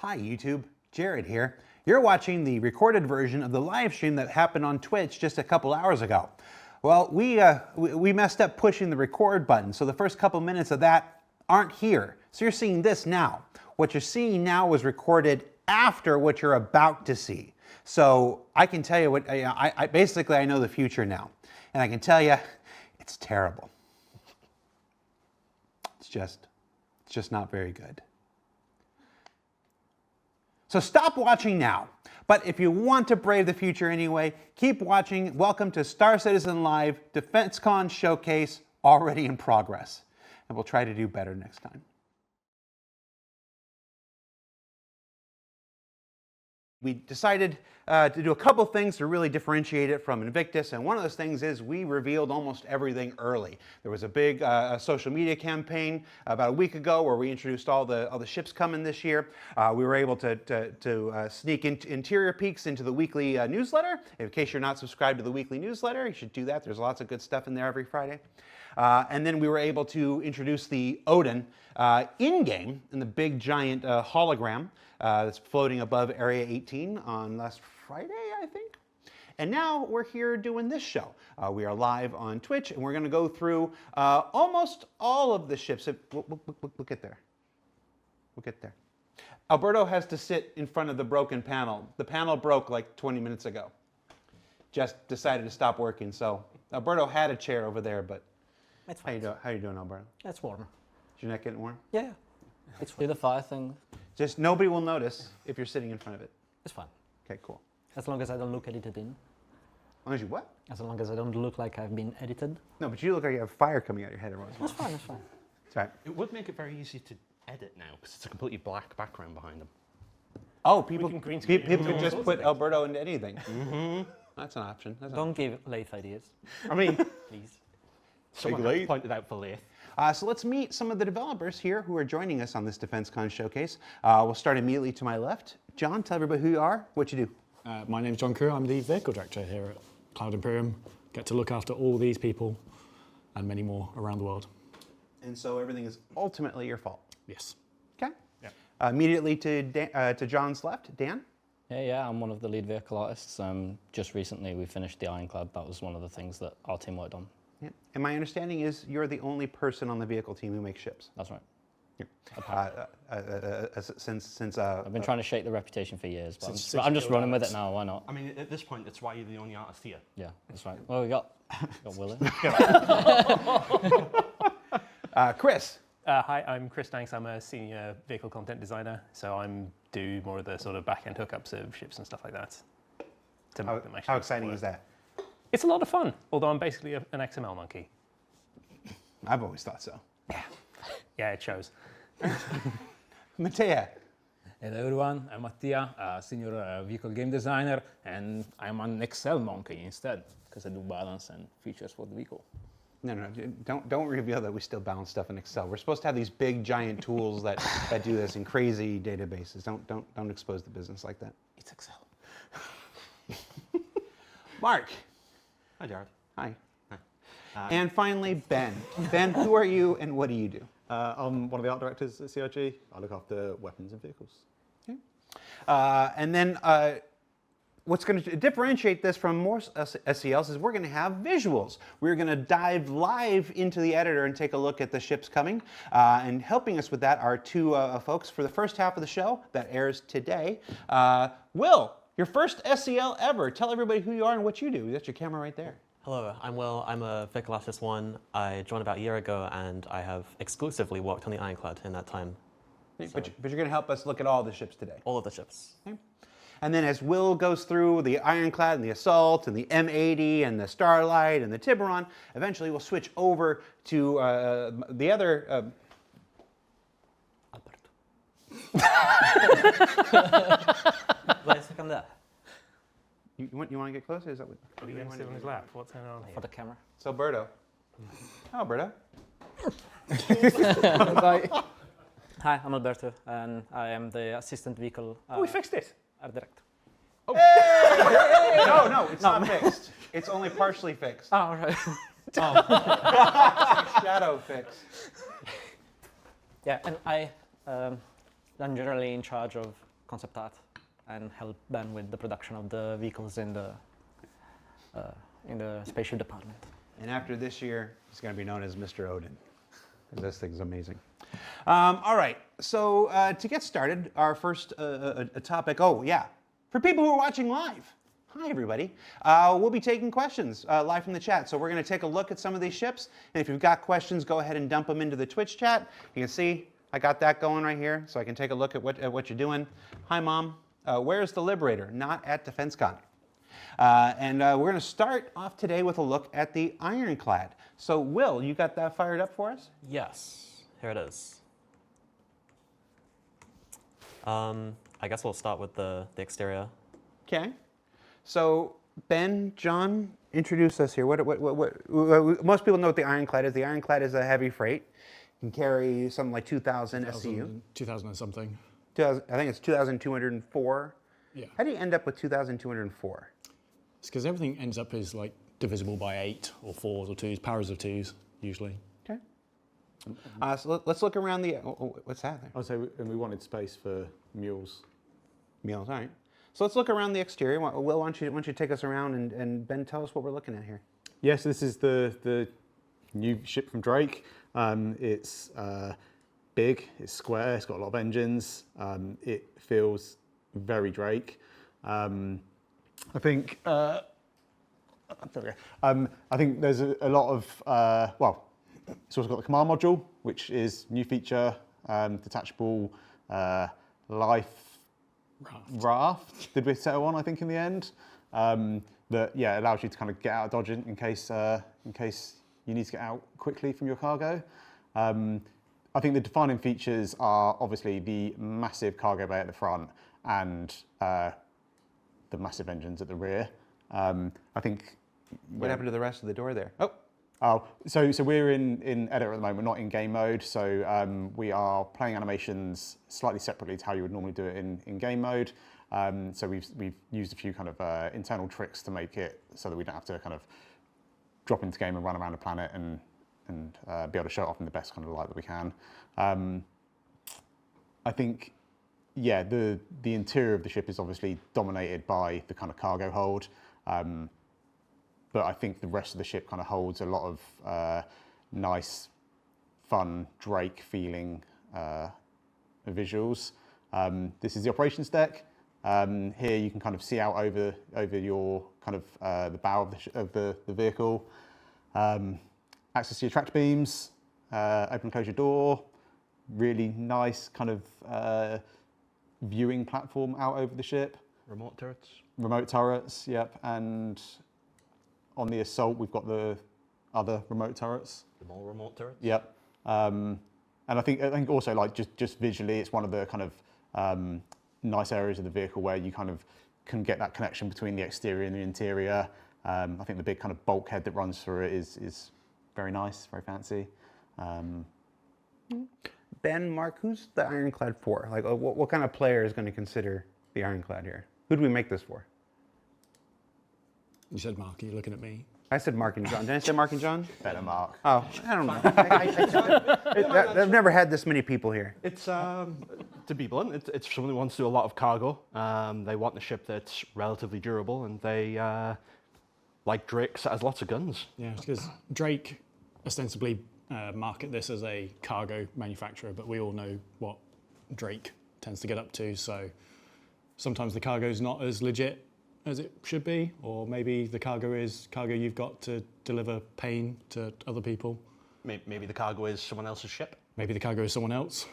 Hi YouTube, Jared here. You're watching the recorded version of the live stream that happened on Twitch just a couple hours ago. Well, we messed up pushing the record button, so the first couple minutes of that aren't here. So you're seeing this now. What you're seeing now was recorded after what you're about to see. So I can tell you what, basically I know the future now. And I can tell you, it's terrible. It's just not very good. So stop watching now. But if you want to brave the future anyway, keep watching. Welcome to Star Citizen Live DefenseCon Showcase, already in progress. And we'll try to do better next time. We decided to do a couple things to really differentiate it from Invictus, and one of those things is we revealed almost everything early. There was a big social media campaign about a week ago where we introduced all the ships coming this year. We were able to sneak interior peeks into the weekly newsletter. In case you're not subscribed to the weekly newsletter, you should do that. There's lots of good stuff in there every Friday. And then we were able to introduce the Odin in-game in the big giant hologram that's floating above Area 18 on last Friday, I think. And now we're here doing this show. We are live on Twitch, and we're going to go through almost all of the ships. We'll get there. We'll get there. Alberto has to sit in front of the broken panel. The panel broke like 20 minutes ago. Just decided to stop working, so Alberto had a chair over there, but That's fine. how you doing, Alberto? It's warm. Is your neck getting warm? Yeah. It's Do the fire thing. Just nobody will notice if you're sitting in front of it. It's fine. Okay, cool. As long as I don't look edited in. As long as you what? As long as I don't look like I've been edited. No, but you look like you have fire coming out your head every once in a That's while. fine, that's fine. That's right. It would make it very easy to edit now because it's a completely black background behind them. Oh, people can green screen people all could just sorts put of Alberto into anything. That's an option. That's Don't give late ideas, I mean, please. someone had pointed out for Lathe. So let's meet some of the developers here who are joining us on this DefenseCon showcase. We'll start immediately to my left. John, tell everybody who you are, what you do. My name's John Crew. I'm the vehicle director here at Cloud Imperium. Get to look after all these people and many more around the world. And so everything is ultimately your fault. Yes. Okay. Yeah. Immediately to John's left, Dan. Yeah, I'm one of the lead vehicle artists. Just recently we finished the Ironclad. That was one of the things that our team worked on. Yeah. And my understanding is you're the only person on the vehicle team who makes ships. That's right. Since I've been trying to shake the reputation for years, but Since I'm just running with Alex. it now. Why not? I mean, at this point, that's why you're the only artist here. Yeah, that's right. Well, we got Willie. Chris. Hi, I'm Chris Danks. I'm a senior vehicle content designer, so I'm do more of the sort of back-end hookups of ships and stuff like that. To make them actually How exciting work. is that? It's a lot of fun, although I'm basically an XML monkey. I've always thought so. Yeah, it shows. Mattea. Hello everyone, I'm Mattia, a senior vehicle game designer, and I'm an Excel monkey instead, because I do balance and features for the vehicle. No, don't reveal that we still balance stuff in Excel. We're supposed to have these big giant tools that do this in crazy databases. Don't expose the business like that. It's Excel. Mark. Hi, Jared. Hi. And finally, Ben. Ben, who are you and what do you do? I'm one of the art directors at CRG. I look after weapons and vehicles. Okay. And then what's going to differentiate this from more SCLs is we're going to have visuals. We're going to dive live into the editor and take a look at the ships coming. And helping us with that are two folks for the first half of the show that airs today. Will, your first SCL ever. Tell everybody who you are and what you do. That's your camera right there. Hello, I'm Will. I'm a vehicle artist 1. I joined about a year ago, and I have exclusively worked on the Ironclad in that time. But you're going to help us look at all the ships today. All of the ships. Okay. And then as Will goes through the Ironclad and the Assault and the M80 and the Starlite and the Tiburon, eventually we'll switch over to the other... Wait a second there. You want to get closer? Is that what Are you going to sit on his lap? What's going on here? For the camera. It's Alberto. Oh, Alberto. Hi, I'm Alberto, and I am the assistant vehicle We fixed it. art director. No, it's not fixed. It's only partially fixed. Oh, right. Shadow fix. Yeah, and I'm generally in charge of concept art and help Ben with the production of the vehicles in the spaceship department. And after this year, he's going to be known as Mr. Odin. This thing's amazing. All right, so to get started, our first topic, oh yeah, for people who are watching live, hi everybody, we'll be taking questions live from the chat. So we're going to take a look at some of these ships, and if you've got questions, go ahead and dump them into the Twitch chat. You can see I got that going right here, so I can take a look at what you're doing. Hi Mom, where's the Liberator? Not at DefenseCon. And we're going to start off today with a look at the Ironclad. So Will, you got that fired up for us? Yes, here it is. I guess we'll start with the exterior. Okay. So Ben, John, introduce us here. What most people know what the Ironclad is. The Ironclad is a heavy freight. It can carry something like 2,000 SCU. 2000 and something. 2000, I think it's 2,204. Yeah. How do you end up with 2,204? It's because everything ends up as like divisible by 8 or 4s or 2s, powers of 2s usually. Okay. So let's look around the. What's that there? I'd say we wanted space for mules. Meals. All right. So let's look around the exterior. Will, why don't you take us around and Ben, tell us what we're looking at here. Yes, this is the new ship from Drake. It's big, it's square, it's got a lot of engines. It feels very Drake. I think there's a lot of it's also got the command module, which is new feature, detachable life raft. Did we settle on? I think in the end, that allows you to kind of get out of Dodge in case you need to get out quickly from your cargo. I think the defining features are obviously the massive cargo bay at the front and the massive engines at the rear. I think. What happened to the rest of the door there? So we're in editor at the moment, not in game mode. So we are playing animations slightly separately to how you would normally do it in game mode. So we've used a few kind of internal tricks to make it so that we don't have to kind of drop into game and run around the planet and be able to show it off in the best kind of light that we can. I think, the interior of the ship is obviously dominated by the kind of cargo hold. But I think the rest of the ship kind of holds a lot of nice, fun Drake feeling visuals. This is the operations deck. Here you can kind of see out over your kind of the bow of the vehicle. Access to your tracked beams, open and close your door. Really nice kind of viewing platform out over the ship. Remote turrets. Remote turrets, yep, and on the assault, we've got the other remote turrets. The more remote turrets. Yep. And I think also like just visually, it's one of the kind of nice areas of the vehicle where you kind of can get that connection between the exterior and the interior. I think the big kind of bulkhead that runs through it is very nice, very fancy. Ben, Mark, who's the Ironclad for? Like, what kind of player is going to consider the Ironclad here? Who do we make this for? You said Mark, are you looking at me? I said Mark and John. Did I say Mark and John? Better Mark. Oh, I don't know. I've never had this many people here. It's, to be blunt, it's someone who wants to do a lot of cargo. They want a ship that's relatively durable, and they, like Drake, has lots of guns. Yeah, because Drake ostensibly market this as a cargo manufacturer, but we all know what Drake tends to get up to, so sometimes the cargo's not as legit as it should be, or maybe the cargo is cargo you've got to deliver pain to other people. Maybe the cargo is someone else's ship. Maybe the cargo is someone else.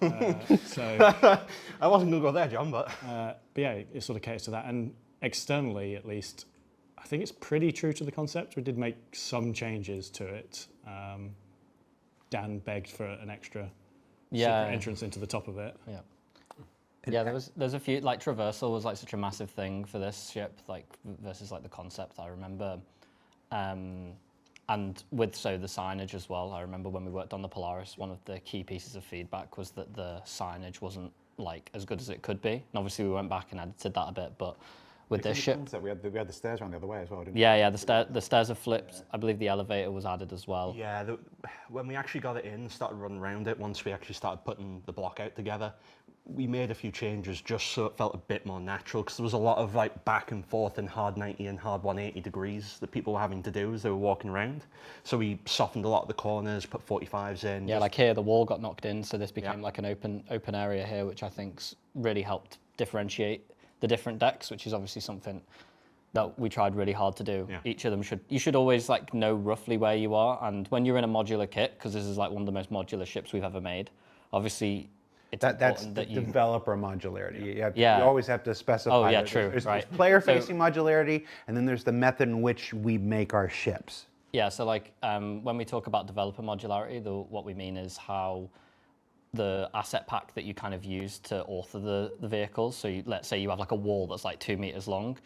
I wasn't going to go there, John, but yeah, it sort of caters to that. And externally, at least, I think it's pretty true to the concept. We did make some changes to it. Dan begged for an extra secret entrance into the top of it. Yeah. Yeah, there's a few, like traversal was like such a massive thing for this ship, like versus like the concept, I remember. And with the signage as well, I remember when we worked on the Polaris, one of the key pieces of feedback was that the signage wasn't like as good as it could be. And obviously we went back and edited that a bit, but with this ship, Concept, we had the stairs around the other way as well, didn't we? yeah, the stairs are flipped. I believe the elevator was added as well. yeah, when we actually got it in, started running around it, once we actually started putting the block out together, we made a few changes just so it felt a bit more natural, because there was a lot of like back and forth in hard 90 and hard 180 degrees that people were having to do as they were walking around. So we softened a lot of the corners, put 45s in. Yeah, like here the wall got knocked in, so this became like an open area here, which I think's really helped differentiate the different decks, which is obviously something that we tried really hard to do. Yeah. Each of them you should always like know roughly where you are, and when you're in a modular kit, because this is like one of the most modular ships we've ever made, obviously it's That's important the that you developer modularity. Yeah. You always have to specify. Oh, yeah, that true, There's right. player-facing modularity, and then there's the method in which we make our ships. Yeah, so like when we talk about developer modularity, what we mean is how the asset pack that you kind of use to author the vehicles. So let's say you have like a wall that's like 2 meters long.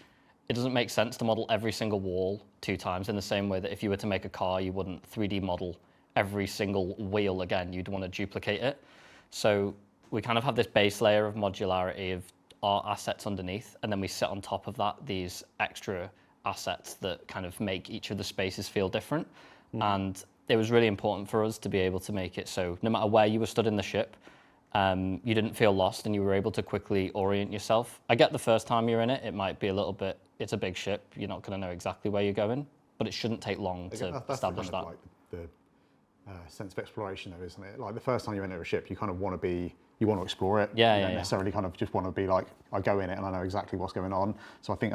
It doesn't make sense to model every single wall 2 times in the same way that if you were to make a car, you wouldn't 3D model every single wheel again. You'd want to duplicate it. So we kind of have this base layer of modularity of our assets underneath, and then we sit on top of that these extra assets that kind of make each of the spaces feel different. And it was really important for us to be able to make it so no matter where you were stood in the ship, you didn't feel lost and you were able to quickly orient yourself. I get the first time you're in it, it might be a little bit, it's a big ship, you're not going to know exactly where you're going, but it shouldn't take long to That's establish the that. kind of like the sense of exploration, though, isn't it? Like the first time you enter a ship, you kind of want to explore it. Yeah, you yeah, don't yeah. necessarily kind of just want to be like, I go in it and I know exactly what's going on. So I think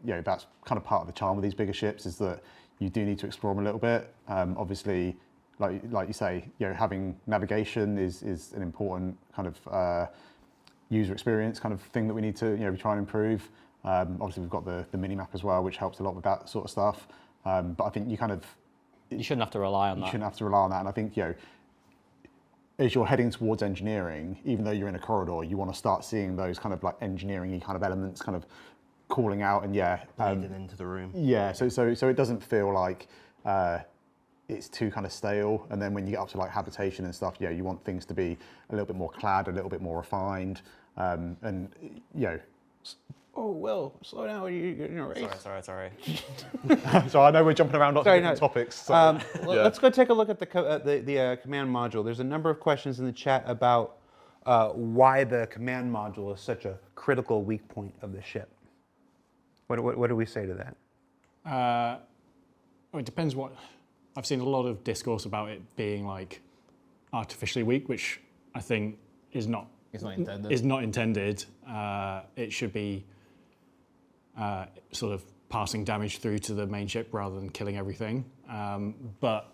that's kind of part of the charm of these bigger ships, is that you do need to explore them a little bit. Obviously, like you say, having navigation is an important kind of user experience kind of thing that we need to we try and improve. Obviously, we've got the mini map as well, which helps a lot with that sort of stuff. But I think You shouldn't have to rely on that. You shouldn't have to rely on that. And I think, as you're heading towards engineering, even though you're in a corridor, you want to start seeing those kind of like engineering-y kind of elements kind of calling out and bleeding into the room. Yeah, so it doesn't feel like it's too kind of stale. And then when you get up to like habitation and stuff, you want things to be a little bit more clad, a little bit more refined. Oh, Will, slow down. You're in a race. Sorry. So I know we're jumping around lots of different topics. So, Let's go take a look at the command module. There's a number of questions in the chat about why the command module is such a critical weak point of the ship. What do we say to that? Well, it depends what. I've seen a lot of discourse about it being like artificially weak, which I think is not. It's not intended. Is not intended. It should be sort of passing damage through to the main ship rather than killing everything. But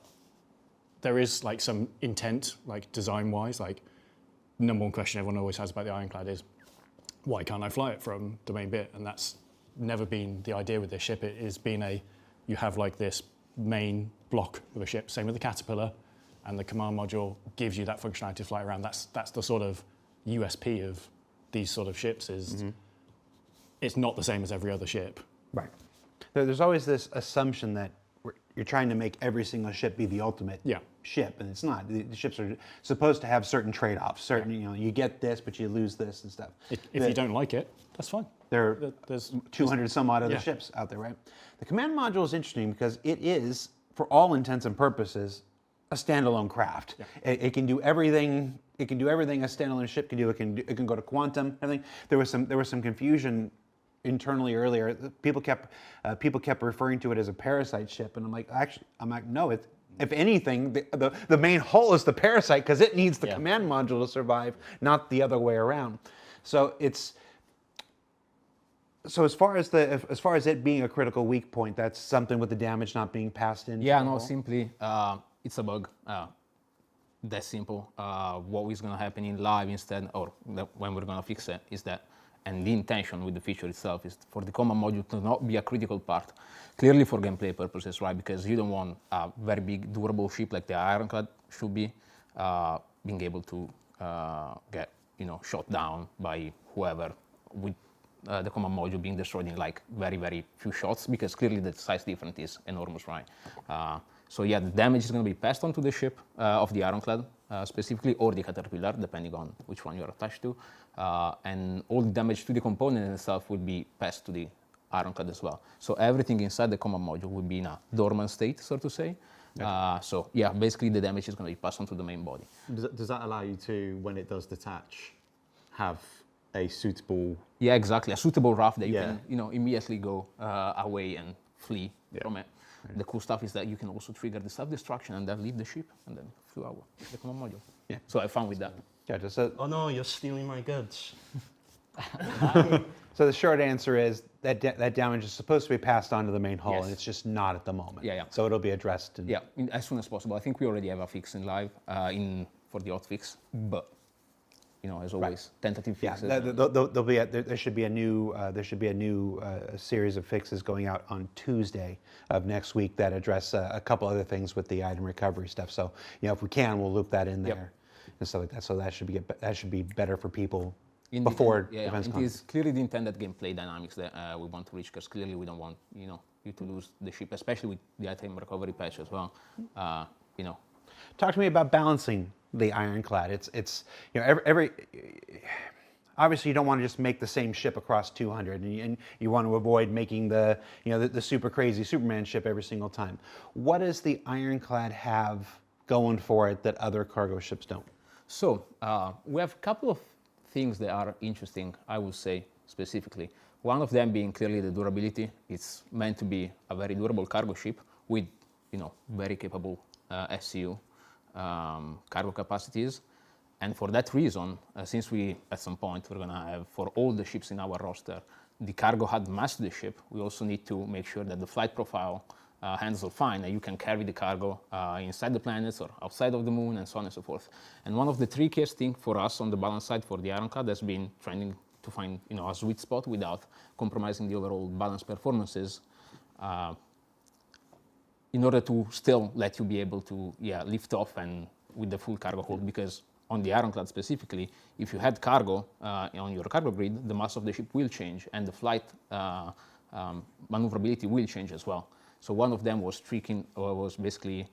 there is like some intent, like design-wise. Like, number one question everyone always has about the Ironclad is, why can't I fly it from the main bit? And that's never been the idea with this ship. It has been you have like this main block of a ship, same with the Caterpillar, and the command module gives you that functionality to fly around. That's the sort of USP of these sort of ships is it's not the same as every other ship. Right. There's always this assumption that you're trying to make every single ship be the ultimate ship, and it's not. The ships are supposed to have certain trade-offs. You get this, but you lose this and stuff. If you don't like it, that's fine. There's 200 some odd other ships out there, right? The command module is interesting because it is, for all intents and purposes, a standalone craft. Yeah. It can do everything. It can do everything a standalone ship can do. It can go to quantum. Everything. There was some confusion internally earlier. People kept referring to it as a parasite ship, and I'm like, no. If anything, the main hull is the parasite because it needs the command module to survive, not the other way around. So as far as it being a critical weak point, that's something with the damage not being passed in. Yeah, no, simply it's a bug. That's simple. What is going to happen in live instead, or when we're going to fix it, is that, and the intention with the feature itself is for the command module to not be a critical part. Clearly for gameplay purposes, right? Because you don't want a very big, durable ship like the Ironclad should be being able to get shot down by whoever with the command module being destroyed in like very, very few shots, because clearly the size difference is enormous, right? So yeah, the damage is going to be passed on to the ship of the Ironclad specifically, or the Caterpillar, depending on which one you're attached to. And all the damage to the component itself will be passed to the Ironclad as well. So everything inside the command module will be in a dormant state, so to say. So yeah, basically the damage is going to be passed on to the main body. does that allow you to, when it does detach, have a suitable. Yeah, exactly. A suitable raft that you Yeah. can, immediately go away and flee from it. The cool stuff is that you can also trigger the self-destruction and then leave the ship and then flew out the command module. Yeah. So I found with that. Gotcha. So, Oh no, you're stealing my goods. so the short answer is that that damage is supposed to be passed on to the main hull, Yes. and it's just not at the moment. Yeah, yeah. So it'll be addressed. Yeah, as soon as possible. I think we already have a fix in live for the hotfix, but as always, tentative Yeah, fixes. there'll be there should be a new series of fixes going out on Tuesday of next week that address a couple other things with the item recovery stuff. So if we can, we'll loop that in there and stuff like that. So that should be better for people before DefenseCon. It is clearly the intended gameplay dynamics that we want to reach, because clearly we don't want you to lose the ship, especially with the item recovery patch as well. Talk to me about balancing the ironclad. It's every obviously you don't want to just make the same ship across 200, and you want to avoid making the super crazy Superman ship every single time. What does the ironclad have going for it that other cargo ships don't? So we have a couple of things that are interesting, I would say specifically. One of them being clearly the durability. It's meant to be a very durable cargo ship with very capable SCU cargo capacities. And for that reason, since we, at some point, we're going to have, for all the ships in our roster, the cargo had mass to the ship, we also need to make sure that the flight profile handles fine, and you can carry the cargo inside the planets or outside of the moon, and so on and so forth. And one of the trickiest things for us on the balance side for the Ironclad has been trying to find a sweet spot without compromising the overall balance performances, in order to still let you be able to lift off and with the full cargo hold, because on the Ironclad specifically, if you had cargo on your cargo grid, the mass of the ship will change and the flight maneuverability will change as well. So one of them was basically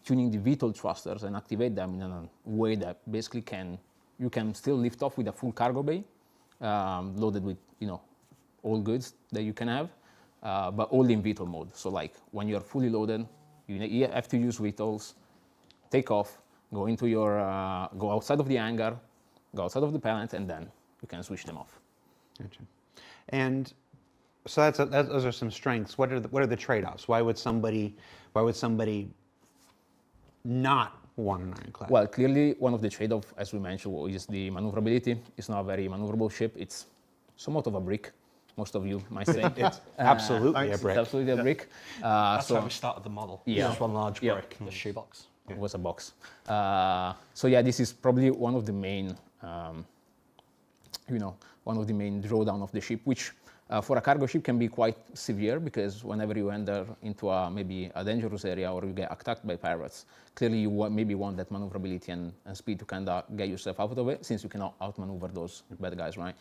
tuning the VTOL thrusters and activate them in a way that basically you can still lift off with a full cargo bay, loaded with all goods that you can have, but all in VTOL mode. So like when you're fully loaded, you have to use VTOLs, take off, go into go outside of the hangar, go outside of the planet, and then you can switch them off. Gotcha. And so those are some strengths. What are the trade-offs? Why would somebody not want an ironclad? Well, clearly one of the trade-offs, as we mentioned, is the maneuverability. It's not a very maneuverable ship. It's somewhat of a brick. Most of you might say. It's absolutely a brick. It's absolutely a brick. That's how we started the model. Yeah. Just one large brick. The shoebox. It was a box. So yeah, this is probably one of the main, one of the main drawdown of the ship, which for a cargo ship can be quite severe, because whenever you enter into maybe a dangerous area or you get attacked by pirates, clearly you maybe want that maneuverability and speed to kind of get yourself out of it, since you cannot outmaneuver those bad guys, right?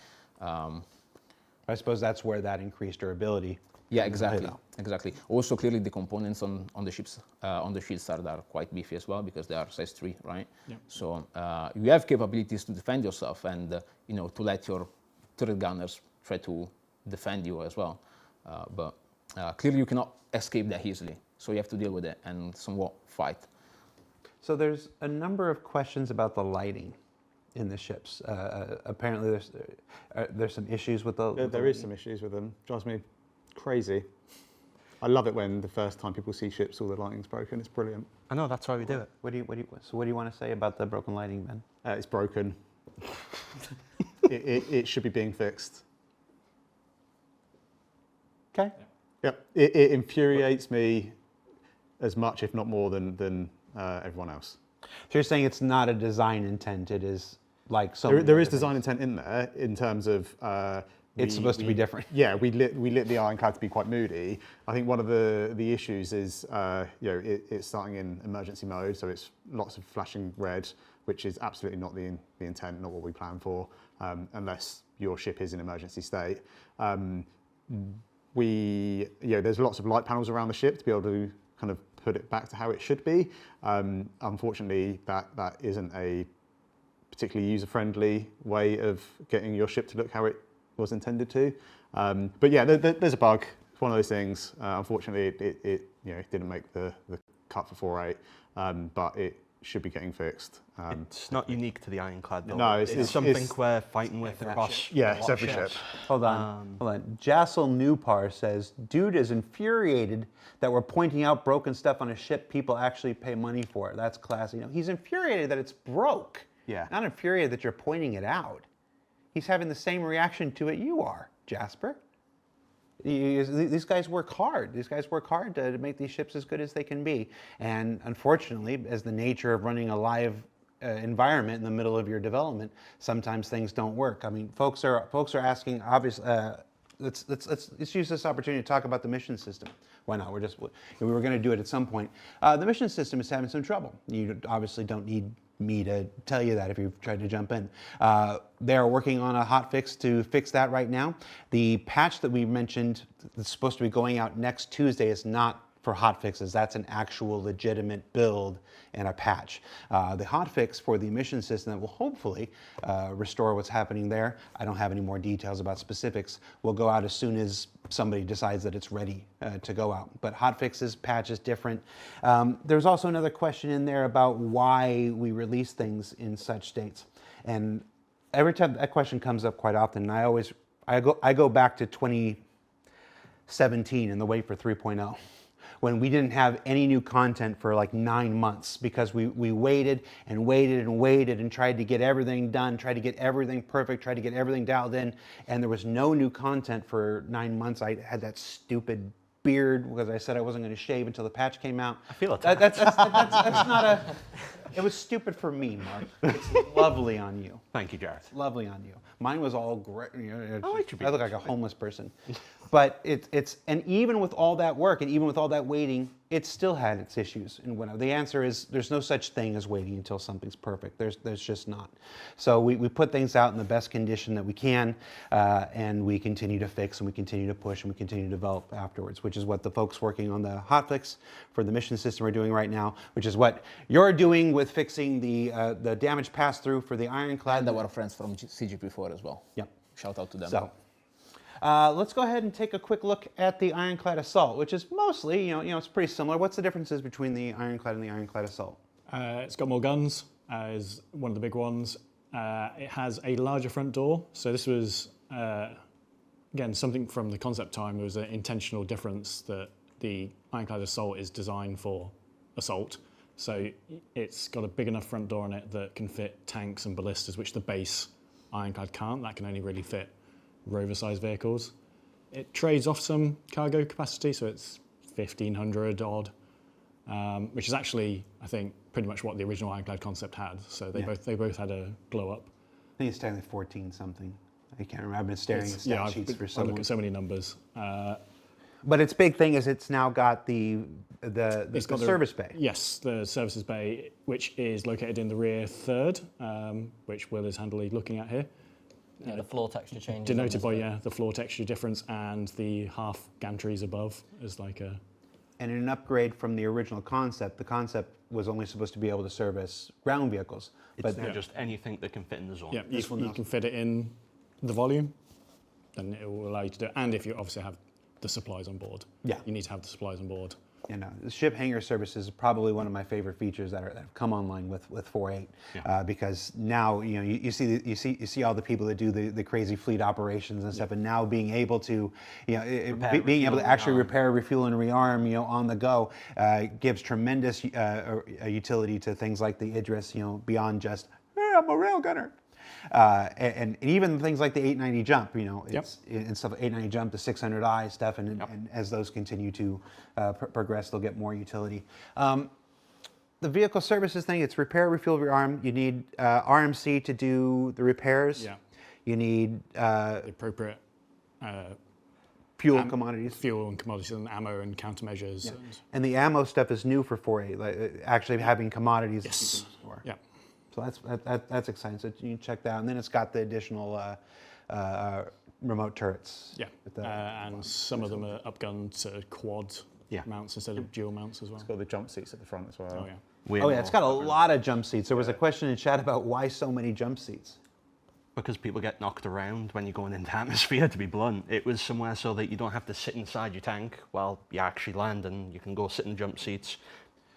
I suppose that's where that increased durability. Yeah, exactly. Also, clearly the components on the ships, on the shield side are quite beefy as well, because they are size 3, right? Yeah. So you have capabilities to defend yourself and to let your turret gunners try to defend you as well. But clearly you cannot escape that easily. So you have to deal with it and somewhat fight. So there's a number of questions about the lighting in the ships. Apparently there's some issues with the... There is some issues with them. Drives me crazy. I love it when the first time people see ships, all the lighting's broken. It's brilliant. I know, that's why we do it. What do you want to say about the broken lighting, Ben? It's broken. it should be being fixed. Okay. Yep. It infuriates me as much, if not more, than everyone else. So you're saying it's not a design intent, it is like so. There is design intent in there in terms of it's supposed to be different. Yeah, we lit the Ironclad to be quite moody. I think one of the issues is it's starting in emergency mode, so it's lots of flashing red, which is absolutely not the intent, not what we plan for, unless your ship is in emergency state. There's lots of light panels around the ship to be able to kind of put it back to how it should be. Unfortunately, that isn't a particularly user-friendly way of getting your ship to look how it was intended to. But yeah, there's a bug. It's one of those things. Unfortunately, it didn't make the cut for 4.8, but it should be getting fixed. It's not unique to the Ironclad, though. No, it's something we're fighting with across. Yeah, a it's lot of every ship. ships. Hold on. Jassel Newpar says, dude is infuriated that we're pointing out broken stuff on a ship people actually pay money for. That's classy. No, he's infuriated that it's broke. Yeah. Not infuriated that you're pointing it out. He's having the same reaction to it you are, Jasper. These guys work hard. These guys work hard to make these ships as good as they can be. And unfortunately, as the nature of running a live environment in the middle of your development, sometimes things don't work. I mean, folks are asking. Obviously, let's use this opportunity to talk about the mission system. Why not? We were going to do it at some point. The mission system is having some trouble. You obviously don't need me to tell you that if you've tried to jump in. They're working on a hot fix to fix that right now. The patch that we mentioned that's supposed to be going out next Tuesday is not for hot fixes. That's an actual legitimate build and a patch. The hot fix for the mission system that will hopefully restore what's happening there, I don't have any more details about specifics, will go out as soon as somebody decides that it's ready to go out. But hot fixes, patches, different. There's also another question in there about why we release things in such states. And every time that question comes up quite often, and I go back to 2017 and the wait for 3.0. When we didn't have any new content for like 9 months because we waited and waited and waited and tried to get everything done, tried to get everything perfect, tried to get everything dialed in, and there was no new content for 9 months. I had that stupid beard because I said I wasn't going to shave until the patch came out. I feel attacked. That's not a... It was stupid for me, Mark. It's lovely on you. Thank you, Gareth. Lovely on you. Mine was all great. I like your look like a homeless person. But and even with all that work and even with all that waiting, it still had its issues. And the answer is there's no such thing as waiting until something's perfect. There's just not. So we put things out in the best condition that we can, and we continue to fix and we continue to push and we continue to develop afterwards, which is what the folks working on the hotfix for the mission system are doing right now, which is what you're doing with fixing the damage pass-through for the Ironclad. And our friends from CGP4 as well. Yep. Shout out to them. So, let's go ahead and take a quick look at the Ironclad Assault, which is mostly, it's pretty similar. What's the differences between the Ironclad and the Ironclad Assault? It's got more guns, is one of the big ones. It has a larger front door. So this was, again, something from the concept time. It was an intentional difference that the Ironclad Assault is designed for assault. So it's got a big enough front door on it that can fit tanks and ballistas, which the base Ironclad can't. That can only really fit rover-sized vehicles. It trades off some cargo capacity, so it's 1,500 odd, which is actually, I think, pretty much what the original Ironclad concept had. So they both had a glow up. I think it's technically 14 something. I can't remember. I've been staring at stat sheets for so I long. look at so many numbers. But its big thing is it's now got the service bay. Yes, the services bay, which is located in the rear third, which Will is handily looking at here. Yeah, the floor texture changes. Denoted by the floor texture difference and the half gantries above is like a... And in an upgrade from the original concept, the concept was only supposed to be able to service ground vehicles. It's now just anything that can fit in the zone. Yeah, you can fit it in the volume, then it will allow you to do it. And if you obviously have the supplies on board. Yeah. You need to have the supplies on board. The ship hangar services is probably one of my favorite features that have come online with 4.8, because now you see all the people that do the crazy fleet operations and stuff, and now being able to being able to actually repair, refuel, and rearm on the go gives tremendous utility to things like the Idris, beyond just hey, I'm a railgunner. And even things like the 890 jump, it's and stuff. 890 jump, the 600i stuff, and as those continue to progress, they'll get more utility. The vehicle services thing, it's repair, refuel, rearm. You need RMC to do the repairs. Yeah. You need The appropriate fuel commodities. fuel and commodities and ammo and countermeasures. And the ammo stuff is new for 4.8, like actually having commodities that you can store. Yeah. So that's exciting. So you can check that out. And then it's got the additional remote turrets. Yeah. And some of them are upgunned to quad mounts instead of dual mounts as well. It's got the jump seats at the front as well. Oh, yeah. Oh yeah, it's got a lot of jump seats. There was a question in chat about why so many jump seats. Because people get knocked around when you're going into atmosphere, to be blunt. It was somewhere so that you don't have to sit inside your tank while you actually land, and you can go sit in jump seats.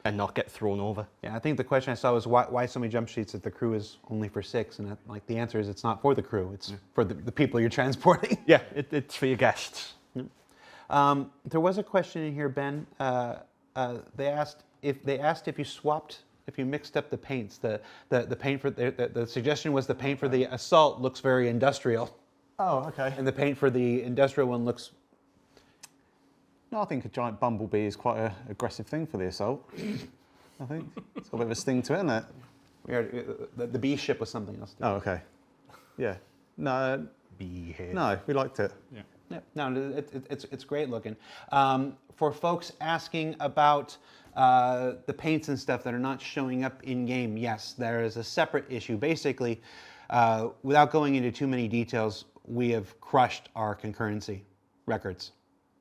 and not get thrown over. Yeah, I think the question I saw was why so many jump sheets if the crew is only for 6, and like the answer is it's not for the crew, it's for the people you're transporting. Yeah, it's for your guests. There was a question in here, Ben. They asked if you swapped, if you mixed up the paints. The paint for the suggestion was the paint for the Assault looks very industrial, Oh, okay. and the paint for the industrial one looks. No, I think a giant bumblebee is quite an aggressive thing for the Assault. I think it's got a bit of a sting to it, isn't it? The bee ship was something else. Oh, okay. Yeah. No, Behead. no, we liked it. Yeah. Yeah, no, it's great looking. For folks asking about the paints and stuff that are not showing up in game, yes, there is a separate issue. Basically, without going into too many details, we have crushed our concurrency records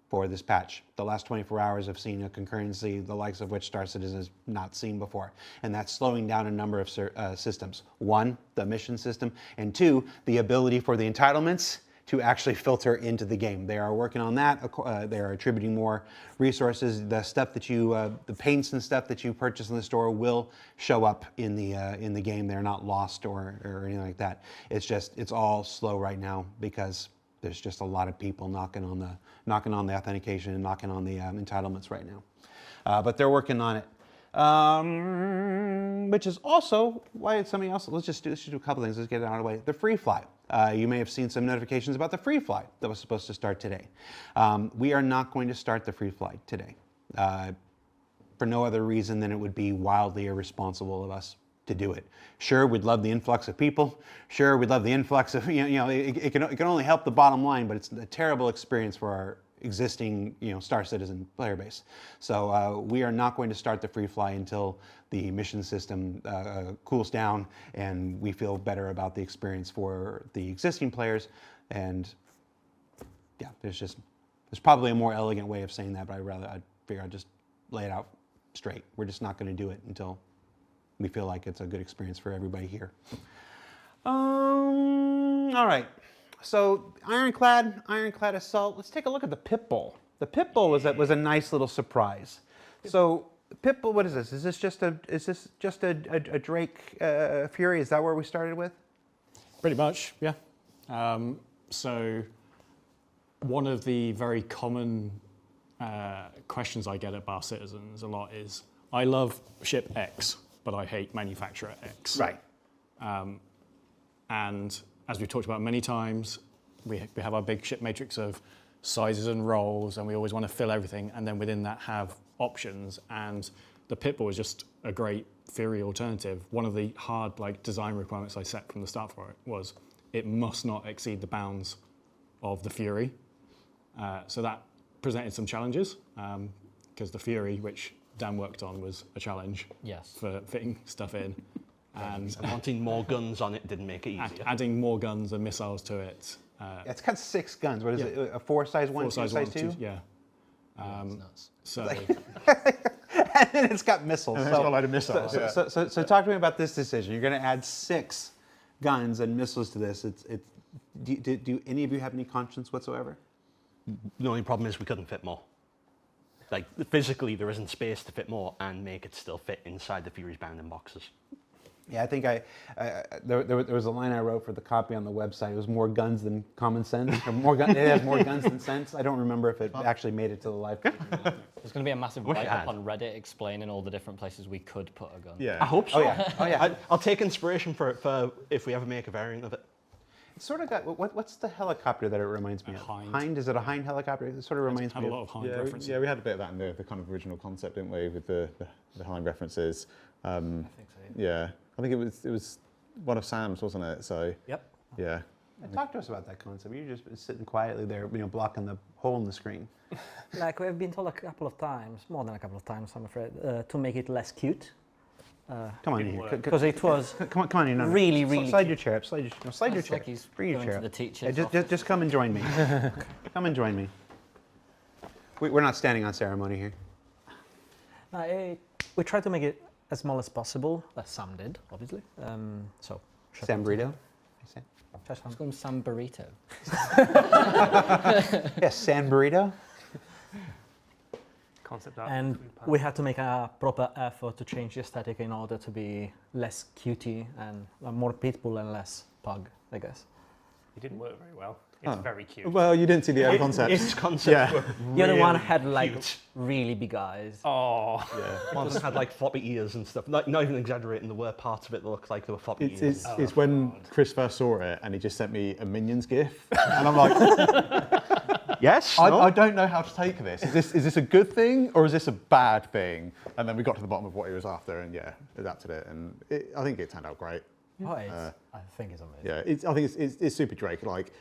for this patch. The last 24 hours have seen a concurrency the likes of which Star Citizen has not seen before. And that's slowing down a number of systems. 1, the mission system, and 2, the ability for the entitlements to actually filter into the game. They are working on that. They are attributing more resources. The stuff that the paints and stuff that you purchase in the store will show up in the game. They're not lost or anything like that. It's all slow right now because there's just a lot of people knocking on the authentication and knocking on the entitlements right now. But they're working on it. Which is also why something else. Let's just do a couple things. Let's get it out of the way. The free fly. You may have seen some notifications about the free fly that was supposed to start today. We are not going to start the free fly today for no other reason than it would be wildly irresponsible of us to do it. Sure, we'd love the influx of people. Sure, we'd love the influx of, it can only help the bottom line, but it's a terrible experience for our existing, Star Citizen player base. So we are not going to start the free fly until the mission system cools down and we feel better about the experience for the existing players. And yeah, there's probably a more elegant way of saying that, but I'd figure I'd just lay it out straight. We're just not going to do it until we feel like it's a good experience for everybody here. All right. So Ironclad Assault. Let's take a look at the Pit Bull. The Pit Bull was a nice little surprise. So Pit Bull, what is this? Is this just a Drake Fury? Is that where we started with? Pretty much, yeah. So one of the very common questions I get at Bar Citizens a lot is, I love ship X, but I hate manufacturer X. Right. And as we've talked about many times, we have our big ship matrix of sizes and roles, and we always want to fill everything, and then within that have options. And the Pit Bull is just a great Fury alternative. One of the hard design requirements I set from the start for it was it must not exceed the bounds of the Fury. So that presented some challenges, because the Fury, which Dan worked on, was a challenge for fitting stuff in. And wanting more guns on it didn't make it easier. Adding more guns and missiles to it. It's got 6 guns. What is it? A 4 size 1, 2 size 2? Yeah. Nuts. So And then it's got missiles. It's got a load of missiles. So talk to me about this decision. You're going to add 6 guns and missiles to this. Do any of you have any conscience whatsoever? The only problem is we couldn't fit more. Physically, there isn't space to fit more and make it still fit inside the Fury's bounding boxes. Yeah, I think there was a line I wrote for the copy on the website. It was more guns than common sense. Or it has more guns than sense. I don't remember if it actually made it to the live page. There's going to be a massive write-up on Reddit explaining all the different places we could put a gun. Yeah. I hope so. Oh yeah. I'll take inspiration for if we ever make a variant of it. It's sort of got what's the helicopter that it reminds me of? Hind. Is it a Hind helicopter? It sort of reminds had me a lot of Hind Yeah, references. we had a bit of that in the kind of original concept, didn't we, with the Hind references. I think so, Yeah, I think it was one of Sam's, wasn't it? So Yep. yeah. Talk to us about that concept. You're just sitting quietly there, blocking the hole in the screen. Like we've been told a couple of times, more than a couple of times, I'm afraid, to make it less cute. Come on in here. Because it was Come on in. really, really Slide cute. your chair up. Slide your chair. like he's Bring your going chair to up. the teacher's Yeah, just come and join me. Come and join me. We're not standing on ceremony here. We tried to make it as small as possible, as Sam did, obviously. So. Sam Burrito. Just Let's call him Sam Burrito. Yes, San Burrito. Concept art. And we had to make a proper effort to change the aesthetic in order to be less cutie and more pitbull and less pug, I guess. It didn't work very well. It's very cute. Well, you didn't see the early concepts. Its concept were The other one really had like cute. really big eyes. Oh, One had like floppy ears and stuff. Like, not even exaggerating, there were parts of it that looked like they were floppy ears. It's when Chris first saw it and he just sent me a Minions gif, and I'm like, Yes? I don't know how to take this. Is this a good thing or is this a bad thing? And then we got to the bottom of what he was after, and adapted it, and I think it turned out great. Oh, I think it's amazing. Yeah, I think it's super Drake. Like,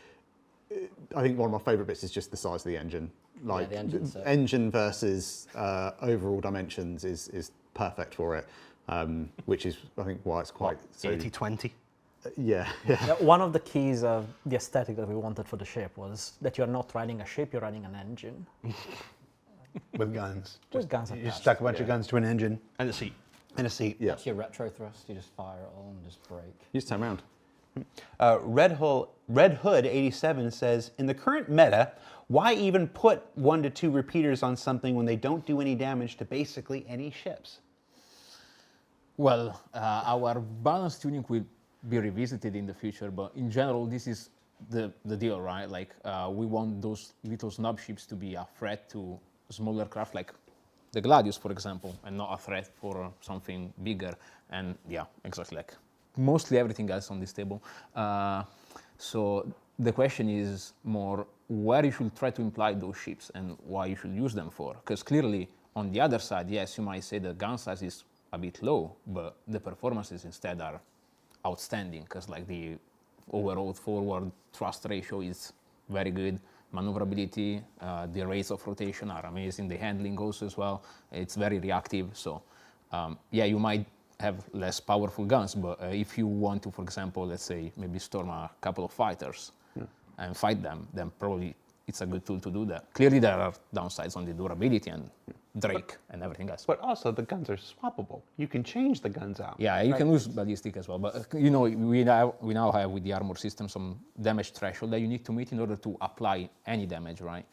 I think one of my favourite bits is just the size of the engine. Like, the engine's sick. engine versus overall dimensions is perfect for it, which is I think why it's quite so. 80-20. Yeah. One of the keys of the aesthetic that we wanted for the ship was that you're not riding a ship, you're riding an engine. With guns. With guns You attached. stuck a bunch of guns to an engine And a seat. and a seat. Yeah. That's your retro thrust. You just fire it all and just break. You just turn around. Red Hood 87 says, in the current meta, why even put 1 to 2 repeaters on something when they don't do any damage to basically any ships? Well, our balance tuning will be revisited in the future, but in general, this is the deal, right? Like, we want those little snob ships to be a threat to smaller craft, like the Gladius, for example, and not a threat for something bigger. And yeah, exactly, like mostly everything else on this table. So the question is more where you should try to imply those ships and why you should use them for. Because clearly, on the other side, yes, you might say the gun size is a bit low, but the performances instead are outstanding, because like the overall forward thrust ratio is very good. Maneuverability, the rates of rotation are amazing. The handling also as well. It's very reactive. So yeah, you might have less powerful guns, but if you want to, for example, let's say maybe storm a couple of fighters and fight them, then probably it's a good tool to do that. Clearly there are downsides on the durability and Drake and everything else. But also the guns are swappable. You can change the guns out. Yeah, you can use ballistic as well, but you know, we now have with the armor system some damage threshold that you need to meet in order to apply any damage, right?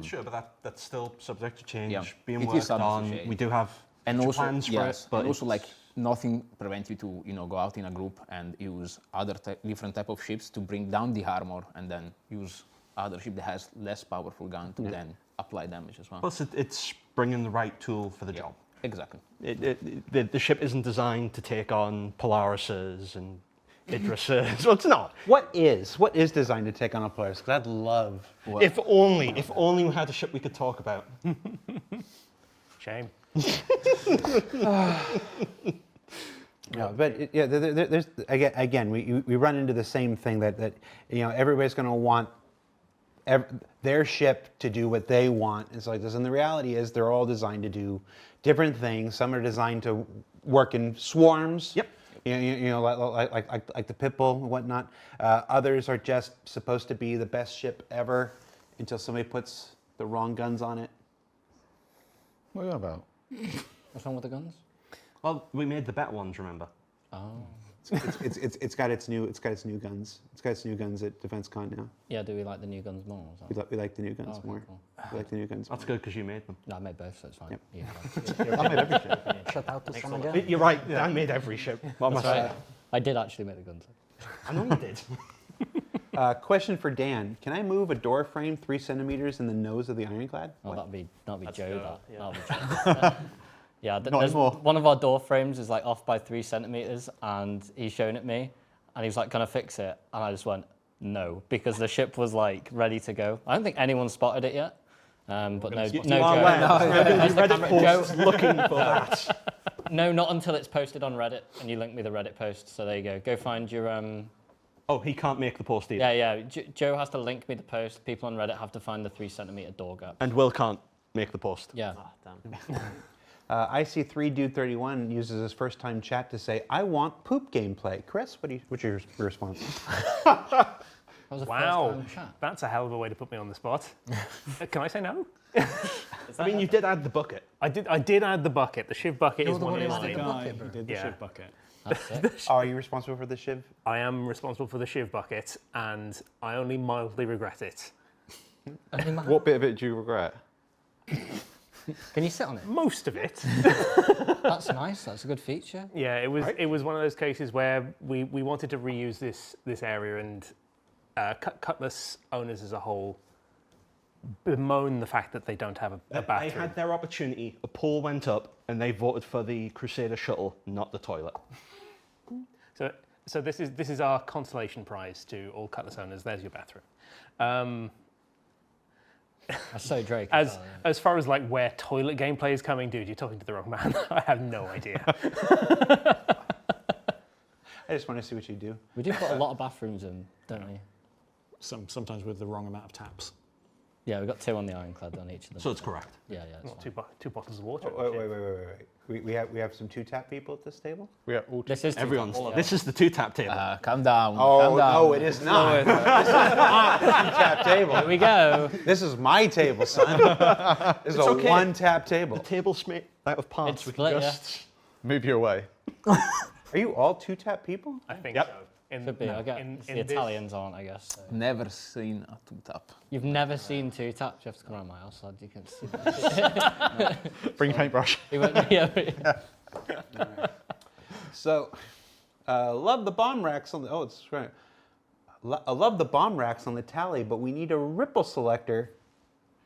Sure, but that's still subject to change, Yeah, being it is worked subject to on. change. We do have And future also, plans for yes, it, but and also it's- like nothing prevents you to go out in a group and use other different type of ships to bring down the armor, and then use other ship that has less powerful gun to then apply damage as well. Plus, it's bringing the right tool for the job. Exactly. The ship isn't designed to take on Polarises and Idrises. Well, it's not. What is designed to take on a Polaris? Because I'd love. If only we had a ship we could talk about. shame. No, but there's again we run into the same thing that everybody's going to want their ship to do what they want. It's like this, and the reality is they're all designed to do different things. Some are designed to work in swarms. Yep. Like the Pitbull and whatnot. Others are just supposed to be the best ship ever until somebody puts the wrong guns on it. What are you on about? What's wrong with the guns? Well, we made the better ones, remember? Oh. It's got its new guns. It's got its new guns at DefenseCon now. Yeah, do we like the new guns more? Is that- We like the new guns Oh, okay, more. cool. We like the new guns. That's good because you made them. No, I made both, so it's fine. Yep. Yeah, I made everything. Shout out to some again. You're right. I made every ship. What am I saying? I did actually make the guns. I know you did. Question for Dan: can I move a door frame 3 centimeters in the nose of the ironclad? Oh, that'd be Joe. yeah. That'd be Joe. Yeah, Not there's anymore. one of our door frames is like off by 3 centimeters, and he's shown it me, and he was like, "Can I fix it?" And I just went, "No," because the ship was like ready to go. I don't think anyone spotted it yet, but no, You no, are Joe. aware. Reddit Joe- posts looking for that. No, not until it's posted on Reddit, and you link me the Reddit post. So there you go. Go find your Oh, he can't make the post either. Yeah. Joe has to link me the post. People on Reddit have to find the 3 centimeter door gap. And Will can't make the post. Yeah. Ah, damn. IC3 Dude 31 uses his first time chat to say, "I want poop gameplay." Chris, what's your response? That was a Wow, first-time chat. that's a hell of a way to put me on the spot. Can I say no? I mean, you did add the bucket. I did add the bucket. The shiv bucket is the one one of who added mine. the Guy bucket, who bro. did the Yeah. ship bucket. That's it. Are you responsible for the shiv? I am responsible for the shiv bucket, and I only mildly regret it. What bit of it do you regret? Can you sit on it? Most of it. That's nice. That's a good feature. Yeah, it was one of those cases where we wanted to reuse this area, and Cutlass owners as a whole bemoan the fact that they don't have a They bathroom. had their opportunity, a poll went up, and they voted for the Crusader shuttle, not the toilet. So this is our consolation prize to all Cutlass owners. There's your bathroom. That's so Drake. As far as like where toilet gameplay is coming, dude, you're talking to the wrong man. I have no idea. I just want to see what you do. We do put a lot of bathrooms in, don't we? Sometimes with the wrong amount of taps. Yeah, we've got 2 on the ironclad on each of them. So it's correct. Yeah, it's Well, fine. two bottles of water. Oh, wait. We have some 2-tap people at this table? We are all This is Everyone's. This is the 2-tap table. Calm down. Oh, calm down. no, it is not. This is not the 2-tap table. Here we go. This is my table, son. This is a okay. 1-tap table. The table's made out of parts. It's We split, can yeah. just move you away. Are you all 2-tap people? I think Yep. so. Could be. I guess the Italians aren't, I guess. So. Never seen a 2-tap. You've never seen 2-taps. You have to come around my house, lad. You can see that. Bring paintbrush. So, love the bomb racks on the. Oh, it's right. I love the bomb racks on the tally, but we need a ripple selector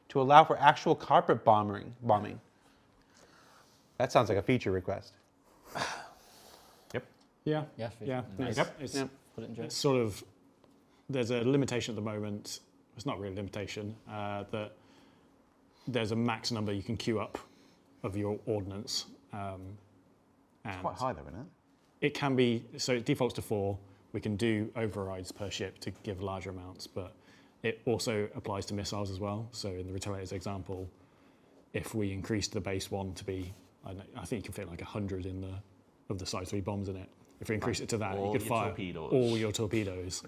to allow for actual carpet bombing. That sounds like a feature request. Yeah. Yeah, Yeah. nice. It's, Put it in it's sort of, there's a limitation at the moment. It's not really a limitation, that there's a max number you can queue up of your ordnance. And Quite high though, isn't it? it can be, so it defaults to 4. We can do overrides per ship to give larger amounts, but it also applies to missiles as well. So in the Retaliator's example, if we increased the base one to be, I think you can fit like 100 of the Size 3 bombs in it. If we increase it to that, All you could your fire torpedoes. all your torpedoes